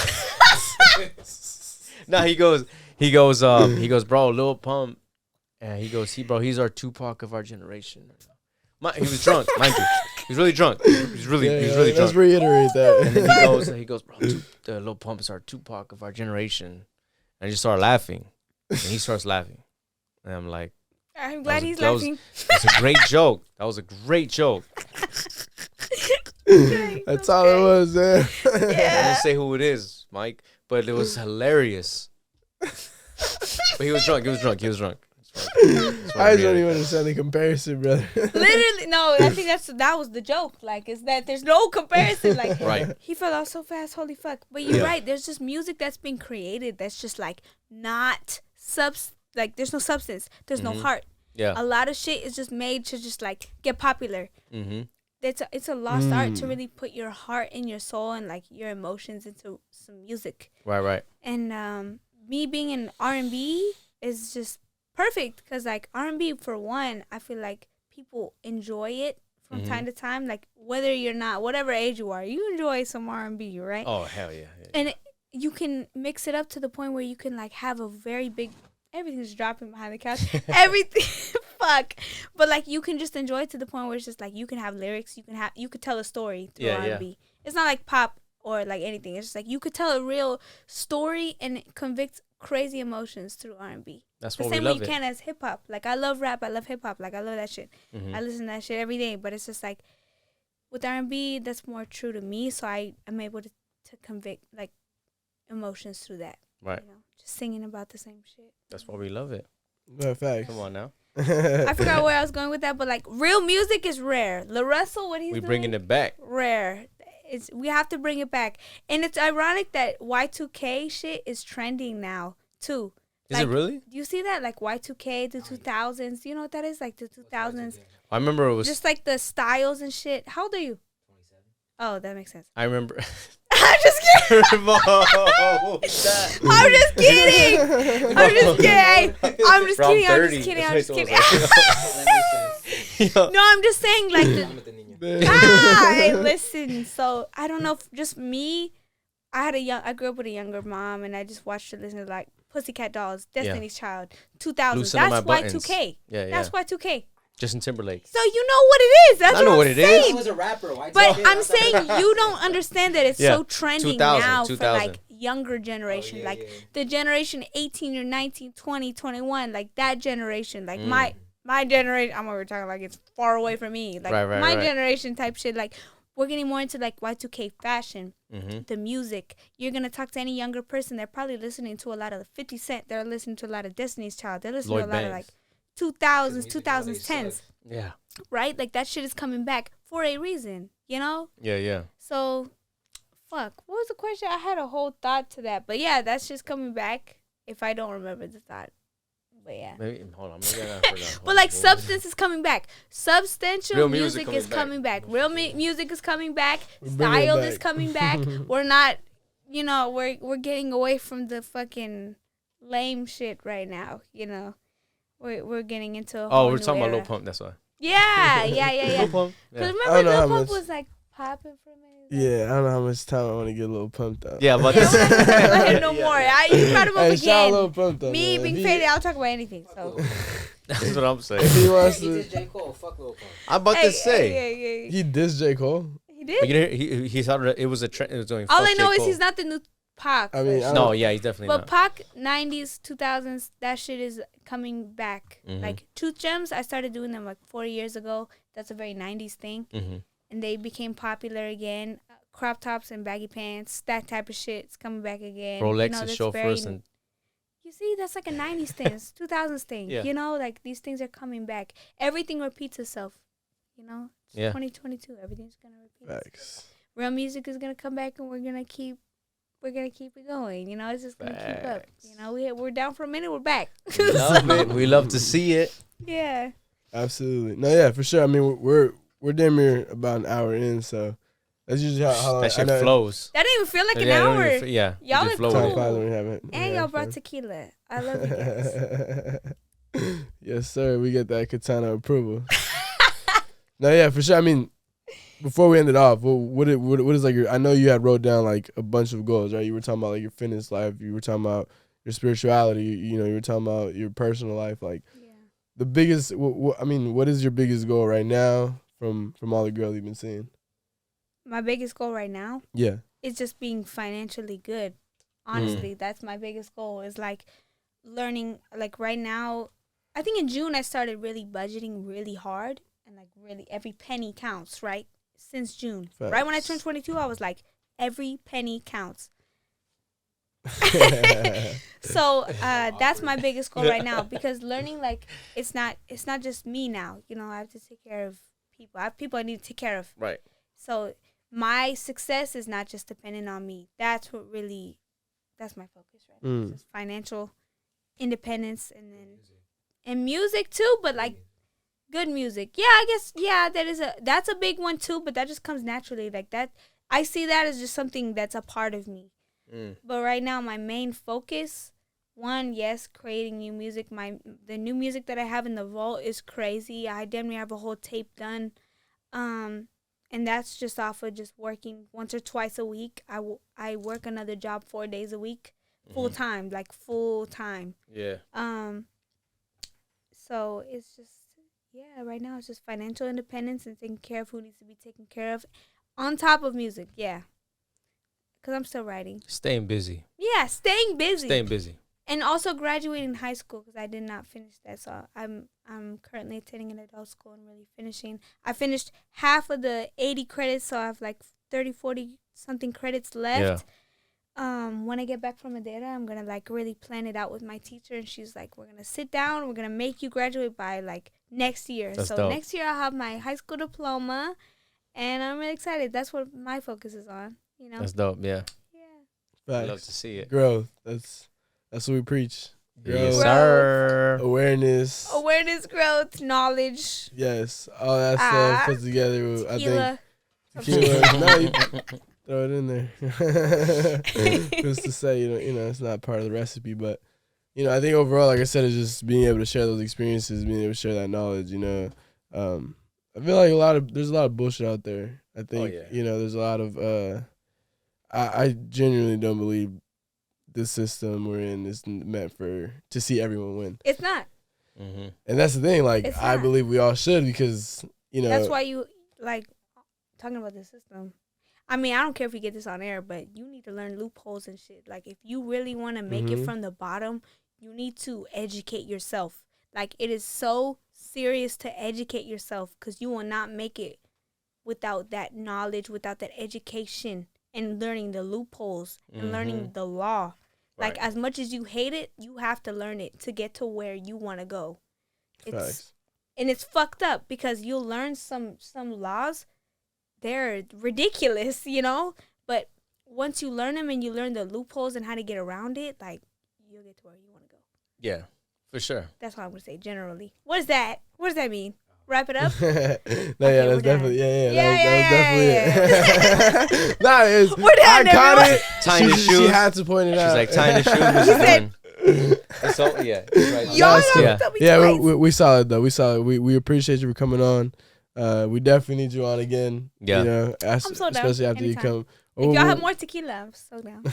no, he goes, bro, Lil Pump, and he goes, he's our Tupac of our generation. He was drunk, mind you. He was really drunk. He was really
Let's
drunk.
reiterate
And
that.
then he goes, bro, Lil Pump is our Tupac of our generation. And I just started laughing, and he starts laughing, and I'm like,
I'm glad he's
that was-
laughing.
that's a great joke. That was a great joke.
That's all it was, man.
I
Yeah.
didn't say who it is, Mike, but it was hilarious. But he was drunk. That's what
I
I
just don't
realized.
even understand the comparison, brother.
Literally, no. I think that was the joke. Like, is that there's no comparison. Like,
Right.
he fell off so fast. Holy fuck! But you're
Yeah.
right. There's just music that's been created that's just like not like there's no substance, there's no heart.
Yeah.
A lot of shit is just made to just like get popular. It's a lost art to really put your heart and your soul and like your emotions into some music.
Right.
And me being in R&B is just perfect because like R&B, for one, I feel like people enjoy it from time to time. Like whether you're not, whatever age you are, you enjoy some R&B, right?
Oh hell yeah.
And you can mix it up to the point where you can like have a very big, everything's dropping behind the couch. Everything, fuck. But like you can just enjoy it to the point where it's just like you can have lyrics, you could tell a story through R&B. It's not like pop or like anything. It's just like you could tell a real story and convict crazy emotions through R&B.
That's
the
what we
same way
love
you
it.
can as hip hop. Like I love rap, I love hip hop. Like I love that shit. I listen to that shit every day. But it's just like with R&B, that's more true to me. So I'm able to convict like emotions through that.
Right.
You know, just singing about the same shit.
That's why we love it.
Yeah, facts.
Come on now.
I forgot where I was going with that, but like real music is rare. La Russell, what he's doing,
bringing it back.
Rare. We have to bring it back, and it's ironic that Y2K shit is trending now too.
Is it really?
Do you see that? Like Y2K, the 2000s. Do you know what that is? Like the 2000s.
I remember it was
just like the styles and shit. How old are you? 27. Oh, that makes sense.
I remember.
I'm just kidding. I'm just kidding. I'm just kidding. No, I'm just saying like hey, listen. So I don't know if just me. I grew up with a younger mom, and I just watched her listen to like Pussycat Dolls, Destiny's Child, 2000s.
Loosen
That's
my
Y2K.
Yeah.
That's Y2K.
Justin Timberlake.
So you know what it is. That's
I know what
I'm
it
saying.
is.
He was a rapper. Why
But I'm saying you don't understand that it's
Yeah.
so trending
2000,
now
2000.
for like younger generation, the generation 18 or 19, 20, 21, like that generation, like my generation. I'm already talking like it's far away from me, like my generation type shit. Like we're getting more into like Y2K fashion, the music. You're gonna talk to any younger person, they're probably listening to a lot of 50 Cent. They're listening to a lot of Destiny's Child. They're listening to a lot of like 2000s, 2010s.
Yeah.
Right? Like that shit is coming back for a reason, you know?
Yeah.
So, fuck. What was the question? I had a whole thought to that. But yeah, that's just coming back if I don't remember the thought. But yeah.
Maybe, hold on. Maybe I forgot.
But like substance is coming back. Substantial
Real
music is
back.
coming back. Real music is coming back.
Bring it
Style
back.
is coming back. We're not, you know, we're getting away from the fucking lame shit right now, you know. We're getting into a whole
we're
new
talking
era.
about Lil Pump. That's why.
Yeah.
Lil Pump.
Because
Yeah.
remember
know how
Lil Pump
much-
was like popping for a minute.
Yeah, I don't know how much time I want to get a little pumped up.
Yeah, but
Yeah, we're not gonna talk about him no more. You brought him up
Hey, shout out Lil
again.
Pump though,
Me
man.
being
He-
faded, I'll talk about anything. So
that's what I'm saying.
If he wants
He
to,
did J. Cole. Fuck Lil Pump.
I'm about to say.
yeah.
he dissed J. Cole.
He
But
did.
you know, he thought it was a trend. It was doing.
All
fuck
I know
J.
is
Cole.
he's not the new Pac.
I mean,
but-
I
No, yeah, he's definitely
But
not.
Pac 90s, 2000s, that shit is coming back.
Mm-hmm.
Like Truth Gems, I started doing them like 4 years ago. That's a very 90s thing.
Mm-hmm.
And they became popular again. Crop tops and baggy pants, that type of shit's coming back again.
Rolex
that's
is show
very-
first, and
You see, that's like a 90s thing, it's 2000s thing.
Yeah.
You know, like these things are coming back. Everything repeats itself. You know, it's
Yeah.
2022. Everything's gonna repeat. itself.
Facts.
Real music is gonna come back, and we're gonna keep it going. You know, it's just gonna keep up.
Facts.
You know, we're down for a minute, we're back.
we love it. We love to see it.
Yeah.
Absolutely. No, yeah, for sure. I mean, we're damn near about an hour in, so that's usually how long.
That
I
shit
know-
flows.
That didn't even feel like an
Yeah, it don't
hour.
even yeah,
Y'all
it
are
flow.
cool.
Time flies when we have it.
And
Yeah,
y'all brought
for-
tequila. I love you guys.
Yes, sir. We get that Katana approval. No, yeah, for sure. I mean, before we end it off, what is like your? I know you had wrote down like a bunch of goals, right? You were talking about like your fitness life. You were talking about your spirituality. You know, you were talking about your personal life. Like
Yeah.
the biggest. I mean, what is your biggest goal right now from all the girls you've been seeing?
My biggest goal right now
Yeah.
is just being financially good. Honestly, that's my biggest goal is like learning. Like right now, I think in June I started really budgeting really hard and like really every penny counts, right? Since June. Right when I
Facts.
turned 22, I was like, every penny counts. So that's my biggest goal right now because learning like it's not just me now. You know, I have to take care of people. I have people I need to take care of.
Right.
So my success is not just dependent on me. That's my focus right now. It's just financial independence, and music too, but like good music. Yeah, I guess that's a big one too, but that just comes naturally like that. I see that as just something that's a part of me. But right now my main focus, one, yes, creating new music. The new music that I have in the vault is crazy. I damn near have a whole tape done. And that's just off of just working once or twice a week. I work another job 4 days a week, full time, like full time.
Yeah.
So it's just, right now it's just financial independence and taking care of who needs to be taken care of, on top of music. Yeah, because I'm still writing.
Staying busy.
Yeah, staying busy.
Staying busy.
And also graduating high school because I did not finish that. So I'm currently attending an adult school and really finishing. I finished half of the 80 credits, so I have like 30, 40 something credits left. Yeah. When I get back from Madeira, I'm gonna like really plan it out with my teacher, and she's like, "We're gonna sit down. We're gonna make you graduate by like next year."
That's
so
dope.
Next year I'll have my high school diploma, and I'm really excited. That's what my focus is on. You know.
That's dope. Yeah.
Yeah.
I love to see it.
Growth. That's what we preach. Growth.
Yes, sir.
Awareness.
Awareness, growth, knowledge.
Yes. All that stuff put together.
Tequila.
I think tequila. No, you throw it in there. Just to say, you know, it's not part of the recipe, but I think overall, like I said, it's just being able to share those experiences, being able to share that knowledge. I feel like there's a lot of bullshit out there. I think there's a lot of I genuinely don't believe this system we're in is meant to see everyone win.
It's not.
Mm-hmm.
And that's the thing. Like, I believe we all should because, That's
why you, like, talking about the system. I mean, I don't care if you get this on air, but you need to learn loopholes and shit. Like, if you really want to make it from the bottom, you need to educate yourself. Like, it is so serious to educate yourself because you will not make it without that knowledge, without that education and learning the loopholes and learning the law. Like, as much as you hate it, you have to learn it to get to where you want to go. And it's fucked up because you'll learn some laws. They're ridiculous, But once you learn them and you learn the loopholes and how to get around it, like, you'll get to where you want to go.
Yeah, for sure.
That's what I'm going to say generally. What is that? What does that mean? Wrap it up?
That's definitely, that was definitely it. Nah, it's,
we're done,
I caught it.
Tying the shoes.
She had to point it out.
She's like, tying the shoes.
You said,
so, yeah. Right.
y'all
Yeah.
don't
Yeah, we saw it though. We saw it. We appreciate you for coming on. We definitely need you on again.
Yeah.
I'm so down.
Especially after
Anytime.
you come.
If y'all have more tequila, I'm so down.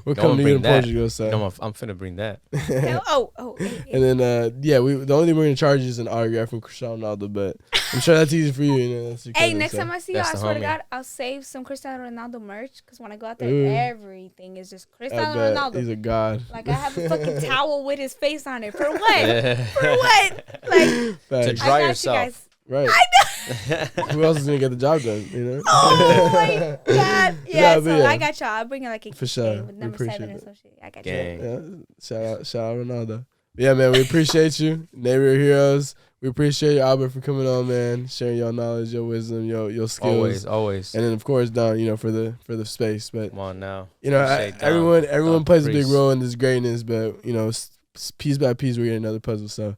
We're coming to you in Portugal, so.
No, I'm finna bring that.
And then, the only thing we're gonna charge you is an autograph from Cristiano Ronaldo, but I'm sure that's easy for you. That's your cousin,
next time I see y'all, I
the
swear to
homie.
God, I'll save some Cristiano Ronaldo merch because when I go out there, everything is just Cristiano Ronaldo.
He's a god.
Like, I have a fucking towel with his face on it. For what? For what? Like,
To dry yourself.
You guys.
Right. Who else is gonna get the job done?
Oh my God! Yeah, so
yeah.
I got y'all. I'll bring you like a
For sure.
with number 7 or some shit. I got
Gang.
you.
Yeah, shout out Ronaldo. But yeah, man, we appreciate you, neighborhood heroes. We appreciate you, Albert, for coming on, man, sharing your knowledge, your wisdom, your skills.
Always.
And then of course Don, for the space. But
Come on now.
everyone plays a big
Priest.
role in this greatness. But piece by piece, we're getting another puzzle. So,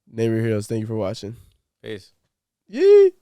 neighborhood heroes, thank you for watching.
Peace.
Yee.